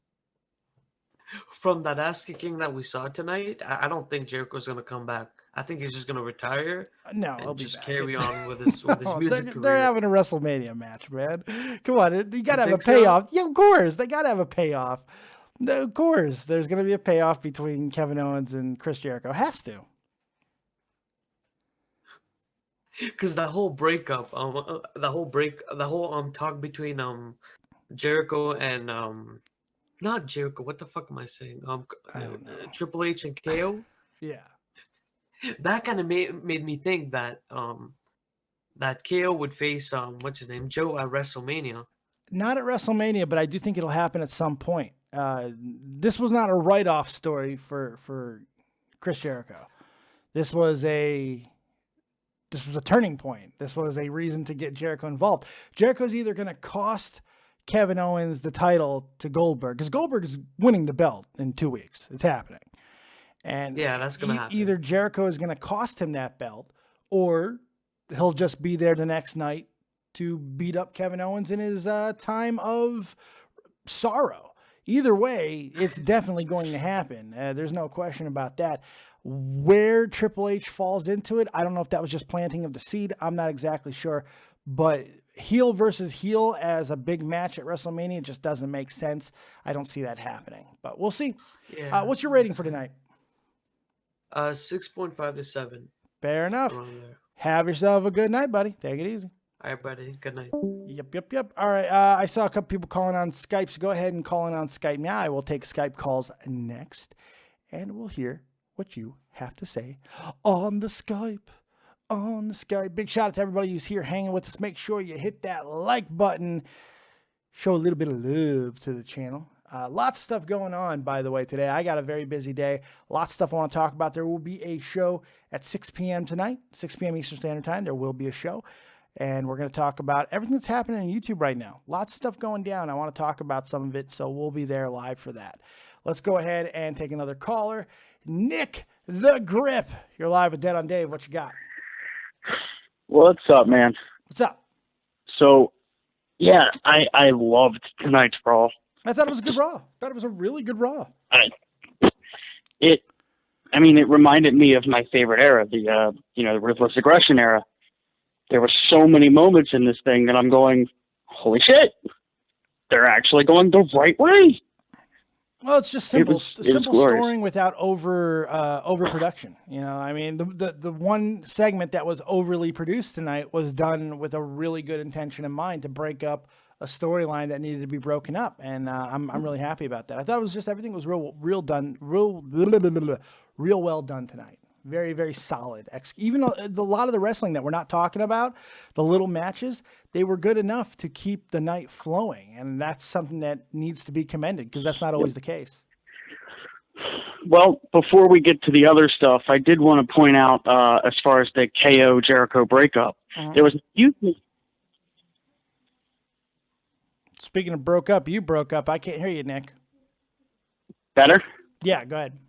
From that ass kicking that we saw tonight, I don't think Jericho's gonna come back. I think he's just gonna retire No, he'll and be just back. carry on with his music They're career. having a WrestleMania match, man. Come on, you got to have a think so? payoff. Yeah, of course. They got to have a payoff. No, of course. There's going to be a payoff between Kevin Owens and Chris Jericho. Has to. Because the whole breakup, the whole talk between Jericho and not Jericho. What the fuck am I saying? I don't know. Triple H and KO. Yeah. That kind of made me think that that KO would face what's his name, Joe at WrestleMania. Not at WrestleMania, but I do think it'll happen at some point. This was not a write-off story for Chris Jericho. This was a turning point. This was a reason to get Jericho involved. Jericho's either going to cost Kevin Owens the title to Goldberg, because Goldberg is winning the belt in 2 weeks. It's happening. And yeah, that's going to happen. Either Jericho is going to cost him that belt, or he'll just be there the next night to beat up Kevin Owens in his time of sorrow. Either way, it's definitely going to happen. There's no question about that. Where Triple H falls into it, I don't know if that was just planting of the seed. I'm not exactly sure. But heel versus heel as a big match at WrestleMania just doesn't make sense. I don't see that happening. But we'll see. Yeah, What's your rating for tonight? 6.5 to 7. Fair enough. Around there. Have yourself a good night, buddy. Take it easy. All right, buddy. Good night. Yep. All right. I saw a couple people calling on Skype, so go ahead and call in on Skype now. I will take Skype calls next, and we'll hear what you have to say on the Skype. On the Skype. Big shout out to everybody who's here hanging with us. Make sure you hit that like button. Show a little bit of love to the channel. Lots of stuff going on, by the way, today. I got a very busy day. Lots of stuff I want to talk about. There will be a show at 6 p.m. tonight, 6 p.m. Eastern Standard Time. There will be a show. And we're going to talk about everything that's happening on YouTube right now. Lots of stuff going down. I want to talk about some of it, so we'll be there live for that. Let's go ahead and take another caller. Nick the Grip. You're live with Dead on Dave. What you got? What's up, man? What's up? So, yeah, I loved tonight's Brawl. I thought it was a good Raw. I thought it was a really good Raw. It reminded me of my favorite era, the Ruthless Aggression era. There were so many moments in this thing that I'm going, holy shit, they're actually going the right way. Well, it's just simple glorious. storing without overproduction. You know, I mean, the one segment that was overly produced tonight was done with a really good intention in mind to break up a storyline that needed to be broken up, and I'm really happy about that. I thought it was just everything was real well done tonight. Very, very solid. Even a lot of the wrestling that we're not talking about, the little matches, they were good enough to keep the night flowing. And that's something that needs to be commended because that's not always the case. Well, before we get to the other stuff, I did want to point out, as far as the KO Jericho breakup, there was Speaking of broke up, you broke up. I can't hear you, Nick. Better? Yeah, go ahead.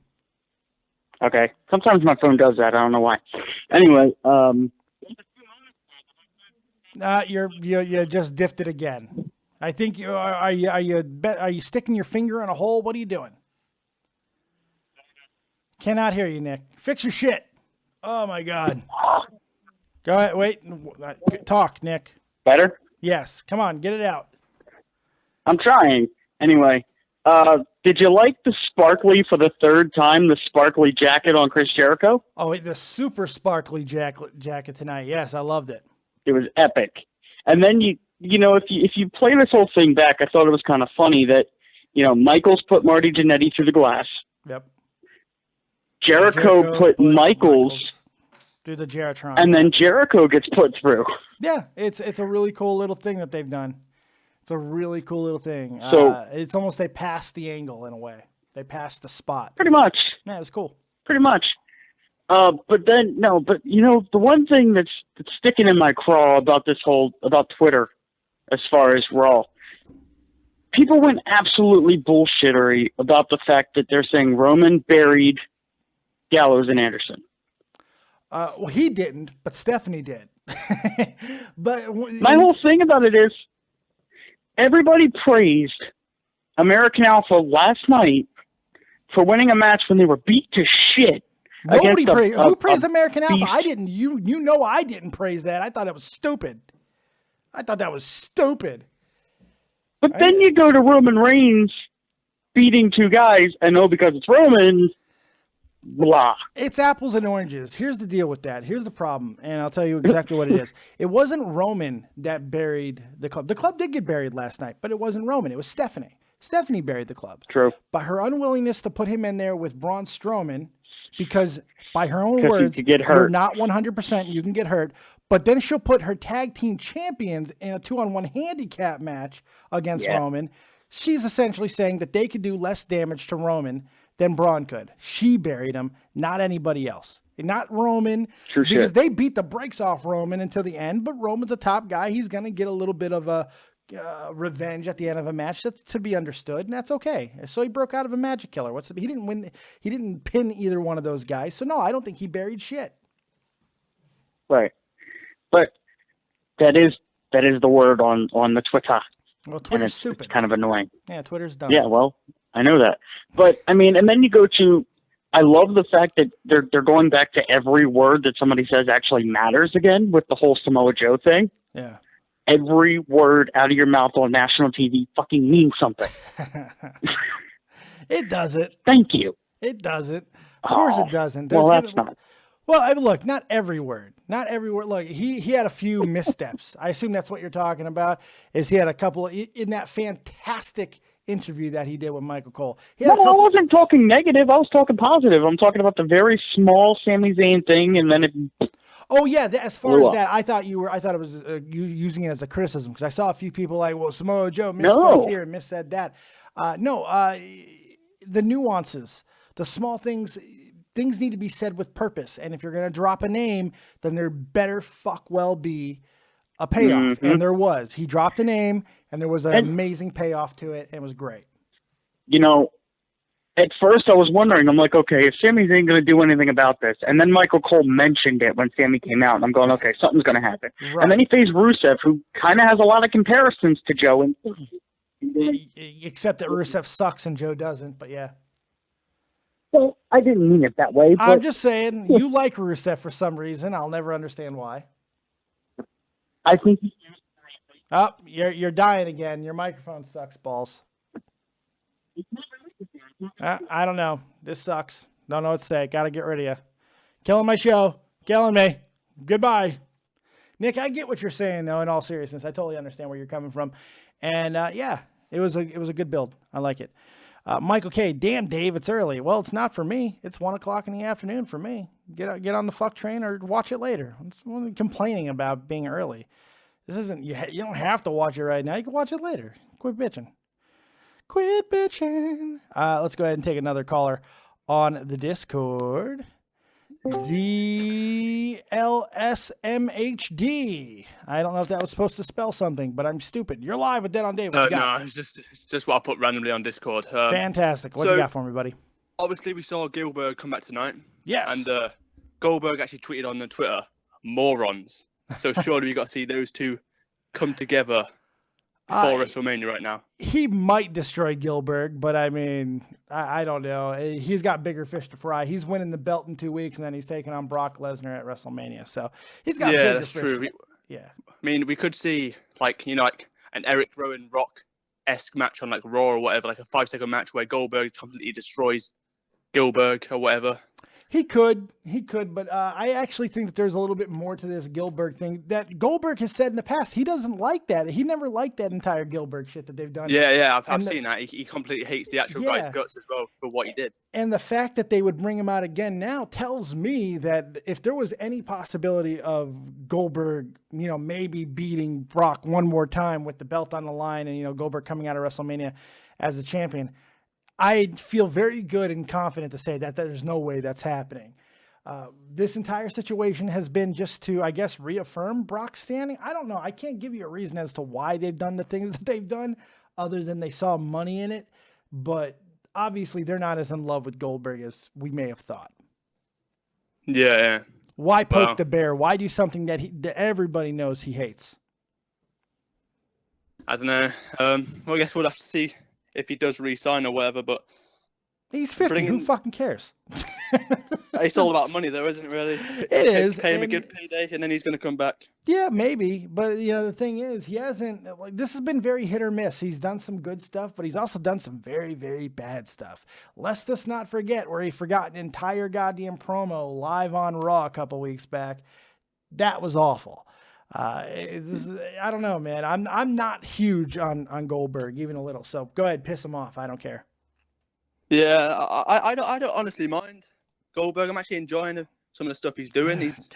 Okay. Sometimes my phone does that. I don't know why. Anyway, you just diffed it again. I think are you sticking your finger in a hole? What are you doing? Cannot hear you, Nick. Fix your shit. Oh my God. Go ahead. Wait. Talk, Nick. Better? Yes. Come on. Get it out. I'm trying. Anyway, did you like the sparkly for the third time, the sparkly jacket on Chris Jericho? Oh, wait, the super sparkly jacket tonight. Yes, I loved it. It was epic. And then you know, if you play this whole thing back, I thought it was kind of funny that, you know, Michaels put Marty Jannetty through the glass. Yep. Jericho put Michaels through the Jeritron. And then Jericho gets put through. Yeah, it's a really cool little thing that they've done. It's a really cool little thing. So it's almost they passed the angle in a way. They passed the spot. Pretty much. Yeah, it was cool. Pretty much. But you know, the one thing that's sticking in my craw about about Twitter, as far as Raw, people went absolutely bullshittery about the fact that they're saying Roman buried Gallows and Anderson. Well, he didn't, but Stephanie did. But my whole thing about it is, everybody praised American Alpha last night for winning a match when they were beat to shit. Nobody praised. Who praised American Alpha? I didn't. You know I didn't praise that. I thought it was stupid. But then you go to Roman Reigns beating two guys, and because it's Roman, blah. It's apples and oranges. Here's the deal with that. Here's the problem, and I'll tell you exactly what it is. It wasn't Roman that buried the club. The club did get buried last night, but it wasn't Roman. It was Stephanie. Stephanie buried the club. True. By her unwillingness to put him in there with Braun Strowman, because by her own words, you're not 100%, you can get hurt. But then she'll put her tag team champions in a 2-on-1 handicap match against Roman. She's essentially saying that they could do less damage to Roman than Braun could. She buried him, not anybody else. Not Roman, because they beat the brakes off Roman until the end, but Roman's a top guy. He's going to get a little bit of a revenge at the end of a match. That's to be understood, and that's okay. So he broke out of a magic killer. He didn't win. He didn't pin either one of those guys. So no, I don't think he buried shit. Right. But that is the word on the Twitter. Well, Twitter's stupid. It's kind of annoying. Yeah, Twitter's dumb. Yeah, well, I know that. But I mean, and then you go to, I love the fact that they're going back to every word that somebody says actually matters again with the whole Samoa Joe thing. Yeah. Every word out of your mouth on national TV fucking means something. It doesn't. Thank you. It doesn't. Of course it doesn't. Well, that's not. Well, look, not every word. Not every word. Look, he had a few missteps. I assume that's what you're talking about, is he had a couple in that fantastic interview that he did with Michael Cole. I wasn't talking negative. I was talking positive. I'm talking about the very small Sami Zayn thing, and then it... Oh yeah, as far as that, I thought it was you using it as a criticism, because I saw a few people like, well, Samoa Joe misspoke here and missaid that. The nuances, the small things need to be said with purpose. And if you're going to drop a name, then there better be a payoff. Mm-hmm. And there was. He dropped a name, and there was an amazing payoff to it, and it was great. You know, at first I was wondering, I'm like, okay, if Sami's ain't going to do anything about this. And then Michael Cole mentioned it when Sami came out, and I'm going, okay, something's going to happen. Right. And then he faced Rusev, who kind of has a lot of comparisons to Joe. Except that Rusev sucks and Joe doesn't, but yeah. Well, I didn't mean it that way. But... I'm just saying, you like Rusev for some reason. I'll never understand why. I think... Oh, you're dying again. Your microphone sucks, balls. I don't know. This sucks. Don't know what to say. Got to get rid of you. Killing my show. Killing me. Goodbye. Nick, I get what you're saying, though, in all seriousness. I totally understand where you're coming from. And, yeah, it was a good build. I like it. Michael K, damn, Dave, it's early. Well, it's not for me. It's 1 o'clock in the afternoon for me. Get on the fuck train or watch it later. I'm complaining about being early. This isn't, you don't have to watch it right now. You can watch it later. Quit bitching. Let's go ahead and take another caller on the Discord. The LSMHD. I don't know if that was supposed to spell something, but I'm stupid. You're live with Dead on Dave. No, it's just what I put randomly on Discord. Fantastic. What do you got for me, buddy? Obviously, we saw Goldberg come back tonight. Yes. And Goldberg actually tweeted on the Twitter, morons. So surely we got to see those two come together before WrestleMania right now. He might destroy Gilbert, but I mean, I don't know. He's got bigger fish to fry. He's winning the belt in 2 weeks, and then he's taking on Brock Lesnar at WrestleMania. So he's got bigger that's fish. true. Yeah. I mean, we could see like an Eric Rowan Rock-esque match on like Raw or whatever, like a 5-second match where Goldberg completely destroys Gilbert or whatever. He could, but I actually think that there's a little bit more to this Gilbert thing that Goldberg has said in the past. He doesn't like that. He never liked that entire Gilbert shit that they've done. Yeah, I've seen that. He completely hates the actual guy's guts as well for what he did. And the fact that they would bring him out again now tells me that if there was any possibility of Goldberg, maybe beating Brock one more time with the belt on the line and, Goldberg coming out of WrestleMania as a champion, I feel very good and confident to say that there's no way that's happening. This entire situation has been just to, I guess, reaffirm Brock's standing. I don't know. I can't give you a reason as to why they've done the things that they've done other than they saw money in it. But obviously they're not as in love with Goldberg as we may have thought. Yeah. Why poke the bear? Why do something that everybody knows he hates? I don't know. Well, I guess we'll have to see if he does re-sign or whatever, but he's 50. Who fucking cares? It's all about money, though, isn't it? Really, it is. Pay him a good payday, and then he's going to come back. Yeah, maybe, but the thing is, he hasn't. This has been very hit or miss. He's done some good stuff, but he's also done some very, very bad stuff. Let's just not forget where he forgot an entire goddamn promo live on Raw a couple weeks back. That was awful. I don't know, man. I'm not huge on Goldberg, even a little. So go ahead, piss him off. I don't care. Yeah, I don't honestly mind Goldberg. I'm actually enjoying some of the stuff he's doing. He's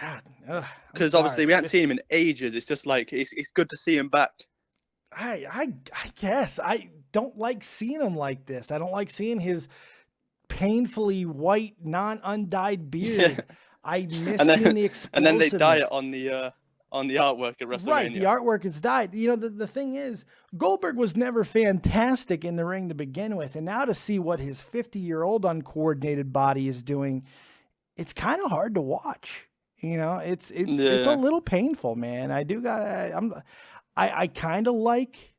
because obviously we haven't seen him in ages. It's just like it's good to see him back. I guess I don't like seeing him like this. I don't like seeing his painfully white, non-undyed beard. Yeah. I miss seeing the explosiveness. And then they dye it on the artwork at WrestleMania. Right, the artwork is dyed. The thing is, Goldberg was never fantastic in the ring to begin with, and now to see what his 50-year-old uncoordinated body is doing, it's kind of hard to watch. It's a little painful, man. I kind of like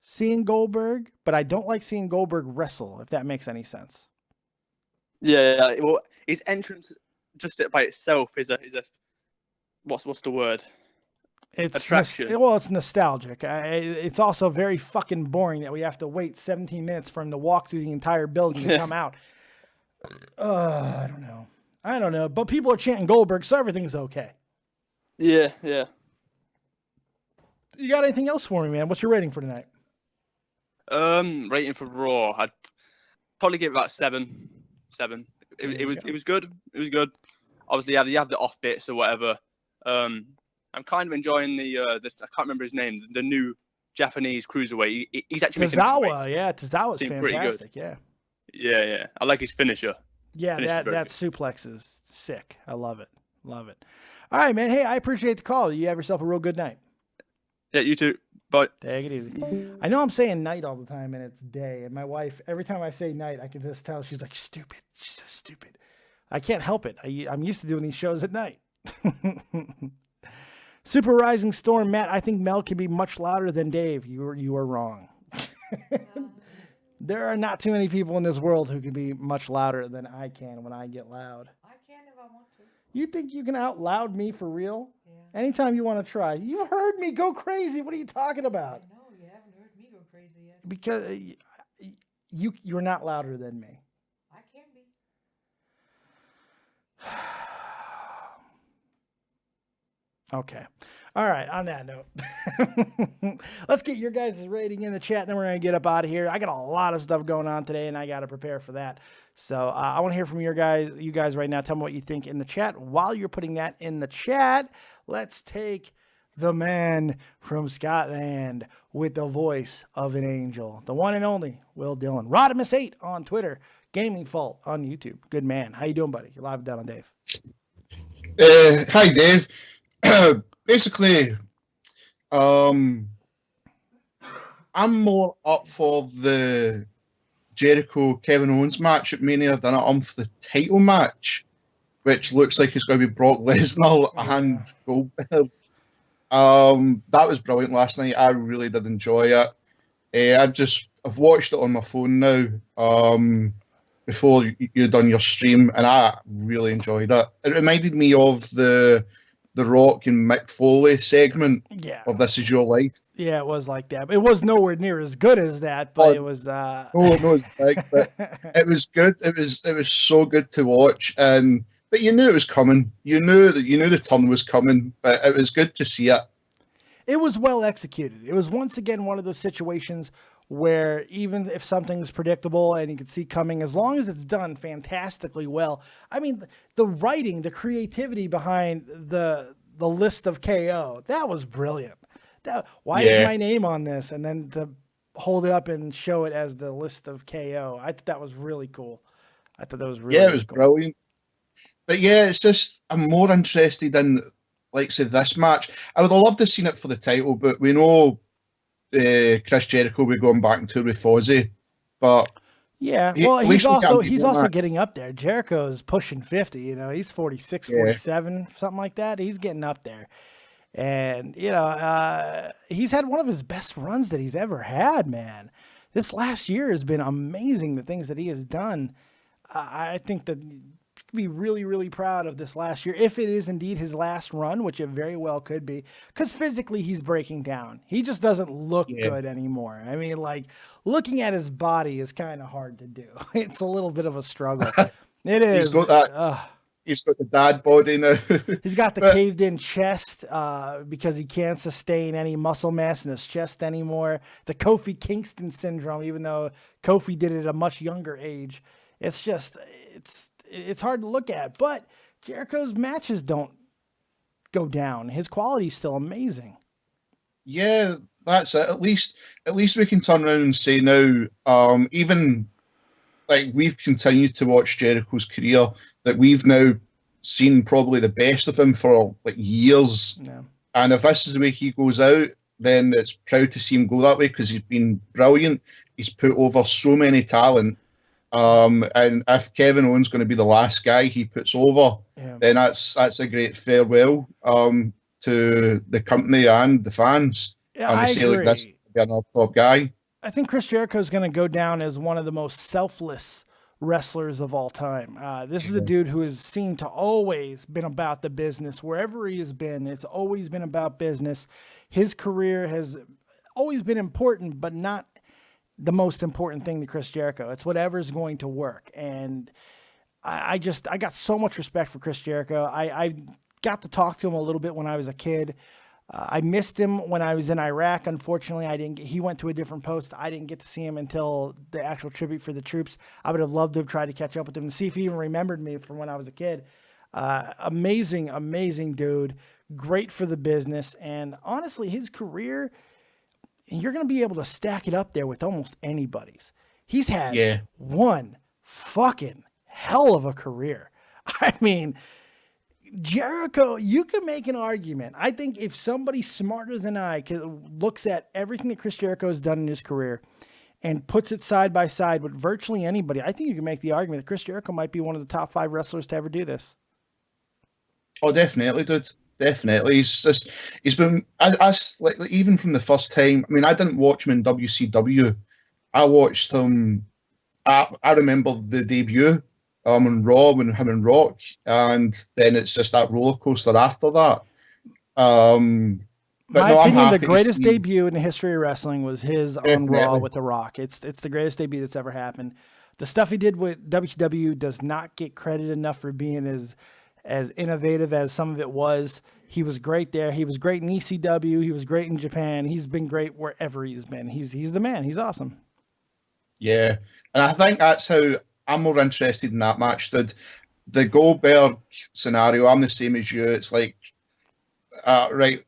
seeing Goldberg, but I don't like seeing Goldberg wrestle, if that makes any sense. Yeah. Well, his entrance just by itself is a what's the word? It's attraction. It's nostalgic. It's also very fucking boring that we have to wait 17 minutes for him to walk through the entire building and come out. I don't know. But people are chanting Goldberg, so everything's okay. Yeah. You got anything else for me, man? What's your rating for tonight? Rating for Raw, I'd probably give it about 7. It was good. It was good. Obviously, you have the off bits or whatever. I'm kind of enjoying the I can't remember his name, the new Japanese cruiserweight. He's actually Tozawa. Yeah, Tozawa's fantastic. Yeah. I like his finisher. Yeah, that suplex is sick. I love it. All right, man. Hey, I appreciate the call. You have yourself a real good night. Yeah, you too. Bye. Take it easy. I know I'm saying night all the time, and it's day. And my wife, every time I say night, I can just tell she's like, stupid. She's so stupid. I can't help it. I'm used to doing these shows at night. Super Rising Storm, Matt. I think Mel can be much louder than Dave. You are wrong. There are not too many people in this world who can be much louder than I can when I get loud. I can if I want to. You think you can out loud me for real? Yeah. Anytime you want to try. You've heard me go crazy. What are you talking about? No, you haven't heard me go crazy yet. Because you're not louder than me. I can be. Okay. All right. On that note, let's get your guys' rating in the chat, and then we're going to get up out of here. I got a lot of stuff going on today, and I got to prepare for that. So I want to hear from you guys right now. Tell me what you think in the chat. While you're putting that in the chat, let's take the man from Scotland with the voice of an angel, the one and only Will Dillon. Rodimus8 on Twitter, Gaming Fault on YouTube. Good man. How you doing, buddy? You're live down on Dave. Hi, Dave. Basically, I'm more up for the Jericho Kevin Owens match at Mania than I am for the title match, which looks like it's going to be Brock Lesnar and Goldberg. That was brilliant last night. I really did enjoy it. I've watched it on my phone now. Before you done your stream, and I really enjoyed it. It reminded me of the Rock and Mick Foley segment of This Is Your Life. Yeah, it was like that. It was nowhere near as good as that, but it was. Oh no, it's big, but it was good. It was so good to watch, but you knew it was coming. You knew the turn was coming, but it was good to see it. It was well executed. It was once again one of those situations where even if something's predictable and you can see coming, as long as it's done fantastically well. I mean, the writing, the creativity behind the list of KO, that was brilliant. Why is my name on this? And then to hold it up and show it as the list of KO, I thought that was really cool. I thought that was really it was cool. Brilliant. But yeah, it's just I'm more interested in, like, say, this match. I would have loved to have seen it for the title, but we know Chris Jericho will be going back and tour with Fozzy, but he's also getting up there. Jericho's pushing 50, he's 46, 47, something like that. He's getting up there. And, he's had one of his best runs that he's ever had, man. This last year has been amazing, the things that he has done. I think that be really, really proud of this last year, if it is indeed his last run, which it very well could be, because physically he's breaking down. He just doesn't look good anymore. I mean, like, looking at his body is kind of hard to do. It's a little bit of a struggle. It is. He's got that. He's got the dad body now. He's got the caved in chest because he can't sustain any muscle mass in his chest anymore. The Kofi Kingston syndrome, even though Kofi did it at a much younger age. It's just, it's hard to look at, but Jericho's matches don't go down. His quality's still amazing. Yeah, that's it. At least we can turn around and say now, even like we've continued to watch Jericho's career, that we've now seen probably the best of him for like years. Yeah. And if this is the way he goes out, then it's proud to see him go that way, because he's been brilliant. He's put over so many talent. And if Kevin Owens going to be the last guy he puts over, then that's a great farewell to the company and the fans. Yeah, and I say, agree. Like, this is another top guy. I think Chris Jericho is going to go down as one of the most selfless wrestlers of all time. This is a dude who has seemed to always been about the business. Wherever he has been, it's always been about business. His career has always been important, but not the most important thing to Chris Jericho. It's whatever's going to work. And I got so much respect for Chris Jericho. I got to talk to him a little bit when I was a kid. I missed him when I was in Iraq. Unfortunately, he went to a different post. I didn't get to see him until the actual tribute for the troops. I would have loved to have tried to catch up with him and see if he even remembered me from when I was a kid. Amazing, amazing dude. Great for the business. And honestly, his career, you're going to be able to stack it up there with almost anybody's. He's had one fucking hell of a career. I mean, Jericho, you could make an argument. I think if somebody smarter than I looks at everything that Chris Jericho has done in his career and puts it side by side with virtually anybody, I think you can make the argument that Chris Jericho might be one of the top 5 wrestlers to ever do this. Oh, definitely, dude. Definitely. He's been, like even from the first time. I mean, I didn't watch him in WCW. I watched him. I remember the debut on Raw when him and Rock, and then it's just that roller coaster after that. My opinion, the greatest debut in the history of wrestling was his on Raw with The Rock. It's the greatest debut that's ever happened. The stuff he did with WCW does not get credit enough for being as innovative as some of it was. He was great there. He was great in ECW. He was great in Japan. He's been great wherever he's been. He's the man. He's awesome. Yeah. And I think that's how I'm more interested in that match. The Goldberg scenario, I'm the same as you. It's like, right.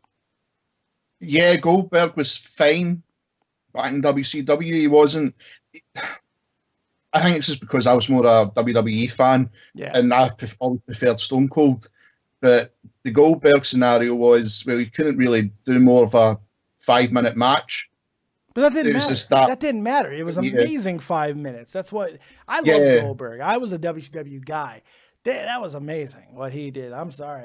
Yeah, Goldberg was fine back in WCW. He wasn't. I think it's just because I was more a WWE fan, and I always preferred Stone Cold. But the Goldberg scenario was, well, he couldn't really do more of a 5-minute match. But that didn't matter. That didn't matter. It was amazing 5 minutes. That's what I love. Goldberg. I was a WCW guy. That was amazing what he did. I'm sorry.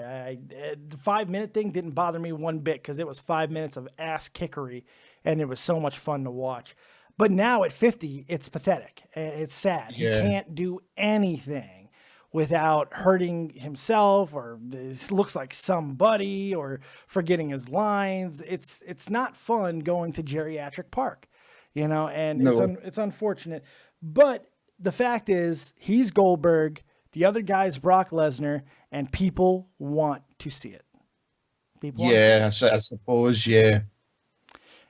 The 5-minute thing didn't bother me one bit because it was 5 minutes of ass kickery and it was so much fun to watch. But now at 50, it's pathetic. It's sad. Yeah. He can't do anything without hurting himself or it looks like somebody or forgetting his lines. It's not fun going to Geriatric Park, you know, and No. it's unfortunate. But the fact is, he's Goldberg. The other guy's Brock Lesnar, and people want to see it. People want to see it. Yeah, I suppose. Yeah.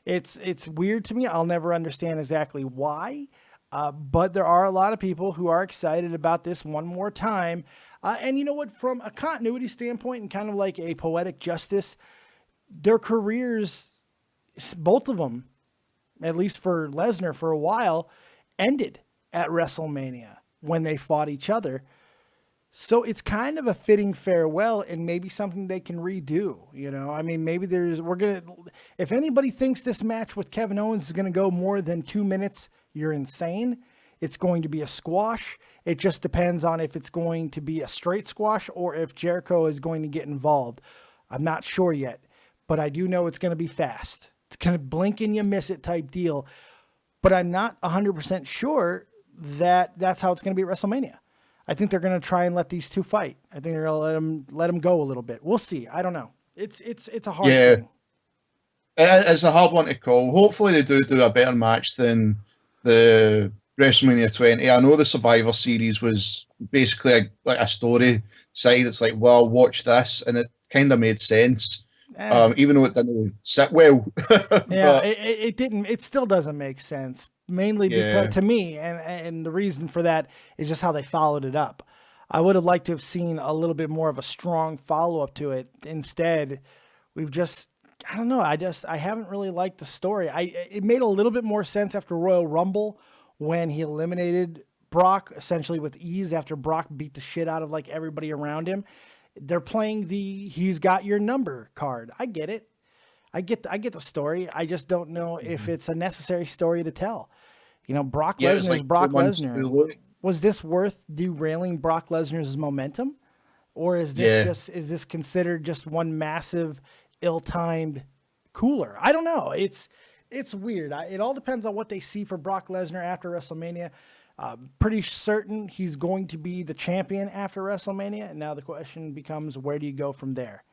It's weird to me. I'll never understand exactly why, but there are a lot of people who are excited about this one more time. And you know what? From a continuity standpoint and kind of like a poetic justice, their careers, both of them, at least for Lesnar for a while, ended at WrestleMania when they fought each other. So it's kind of a fitting farewell and maybe something they can redo, you know? I mean, maybe if anybody thinks this match with Kevin Owens is going to go more than 2 minutes, you're insane. It's going to be a squash. It just depends on if it's going to be a straight squash or if Jericho is going to get involved. I'm not sure yet, but I do know it's going to be fast. It's going to blink and you miss it type deal. But I'm not 100% sure that that's how it's going to be at WrestleMania. I think they're going to try and let these two fight. I think they're going to let them go a little bit. We'll see. I don't know. It's a hard thing. It's a hard one to call. Hopefully they do a better match than the WrestleMania 20. I know the Survivor Series was basically like a story side. It's like, well, watch this, and it kind of made sense, even though it didn't sit well. Yeah, it didn't. It still doesn't make sense. Mainly because to me, and the reason for that is just how they followed it up. I would have liked to have seen a little bit more of a strong follow-up to it. Instead, we've just, I don't know. I haven't really liked the story. It made a little bit more sense after Royal Rumble when he eliminated Brock essentially with ease after Brock beat the shit out of like everybody around him. They're playing the he's got your number card. I get it. I get the story. I just don't know if it's a necessary story to tell. You know, Brock Lesnar is Brock Lesnar. Was this worth derailing Brock Lesnar's momentum? Or is this is this considered just one massive ill-timed cooler? I don't know. It's weird. It all depends on what they see for Brock Lesnar after WrestleMania. Pretty certain he's going to be the champion after WrestleMania. And now the question becomes, where do you go from there?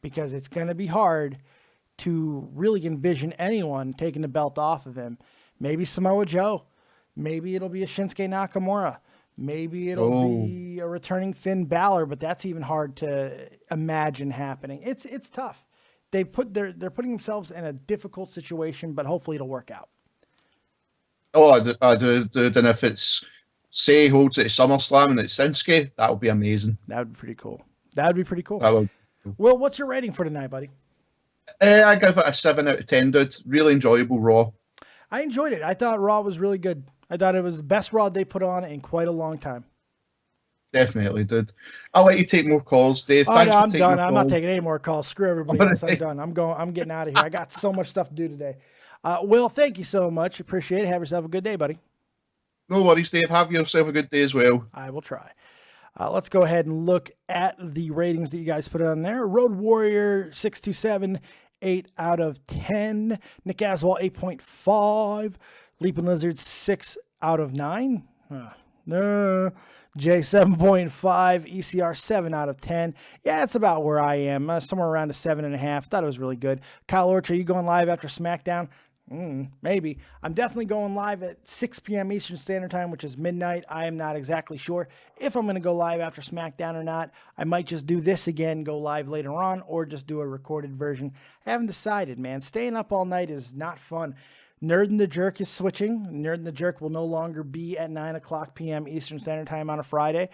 Because it's going to be hard to really envision anyone taking the belt off of him. Maybe Samoa Joe. Maybe it'll be a Shinsuke Nakamura. Maybe it'll be a returning Finn Balor, but that's even hard to imagine happening. It's tough. They're putting themselves in a difficult situation, but hopefully it'll work out. Oh, I do. And if it's, say, holds it at SummerSlam and it's Shinsuke, that would be amazing. That would be pretty cool. That would be pretty cool. Would. Well, what's your rating for tonight, buddy? I give it a 7 out of 10, dude. Really enjoyable Raw. I enjoyed it. I thought Raw was really good. I thought it was the best Raw they put on in quite a long time. Definitely, dude. I'll let you take more calls, Dave. Thanks for taking done. I'm not taking any more calls. Screw everybody else. I'm done. I'm getting out of here. I got so much stuff to do today. Will, thank you so much. Appreciate it. Have yourself a good day, buddy. No worries, Dave. Have yourself a good day as well. I will try. Let's go ahead and look at the ratings that you guys put on there. Road Warrior 627, 8 out of 10. Nick Aswell 8.5. Leaping Lizard 6 out of 9. No. J 7.5. ECR 7 out of 10. Yeah, that's about where I am. Somewhere around a 7.5. Thought it was really good. Kyle Orch, are you going live after SmackDown? Maybe. I'm definitely going live at 6 p.m. Eastern Standard Time, which is midnight. I am not exactly sure if I'm going to go live after SmackDown or not. I might just do this again, go live later on, or just do a recorded version. I haven't decided, man. Staying up all night is not fun. Nerd and the Jerk is switching. Nerd and the Jerk will no longer be at 9 o'clock p.m. Eastern Standard Time on a Friday.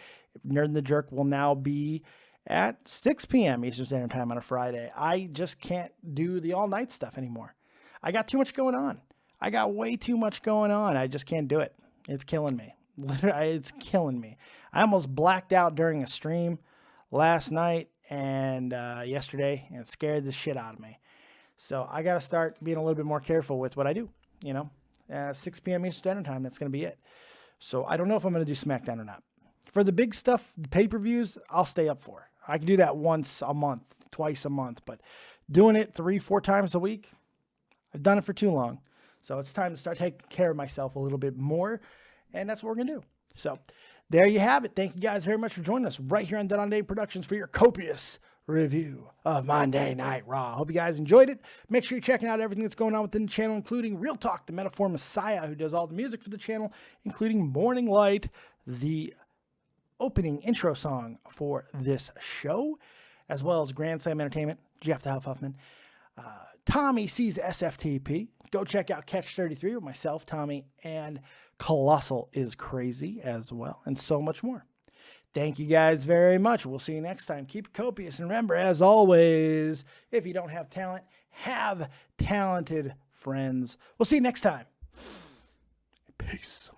Nerd and the Jerk will now be at 6 p.m. Eastern Standard Time on a Friday. I just can't do the all-night stuff anymore. I got too much going on. I got way too much going on. I just can't do it. It's killing me. Literally, it's killing me. I almost blacked out during a stream last night and yesterday, and it scared the shit out of me. So I got to start being a little bit more careful with what I do. 6 p.m. Eastern Standard Time, that's going to be it. So I don't know if I'm going to do SmackDown or not. For the big stuff, pay-per-views, I'll stay up for. I can do that once a month, twice a month, but doing it 3-4 times a week, I've done it for too long. So it's time to start taking care of myself a little bit more, and that's what we're going to do. So there you have it. Thank you guys very much for joining us right here on Dead on Dave Productions for your copious review of Monday Night Raw. Hope you guys enjoyed it. Make sure you're checking out everything that's going on within the channel, including Real Talk, the Metaphor Messiah, who does all the music for the channel, including Morning Light, the opening intro song for this show, as well as Grand Slam Entertainment, Jeff the Huff Huffman, Tommy C's SFTP. Go check out Catch 33 with myself, Tommy, and ColossalisCrazy as well, and so much more. Thank you guys very much. We'll see you next time. Keep it copious. And remember, as always, if you don't have talent, have talented friends. We'll see you next time. Peace.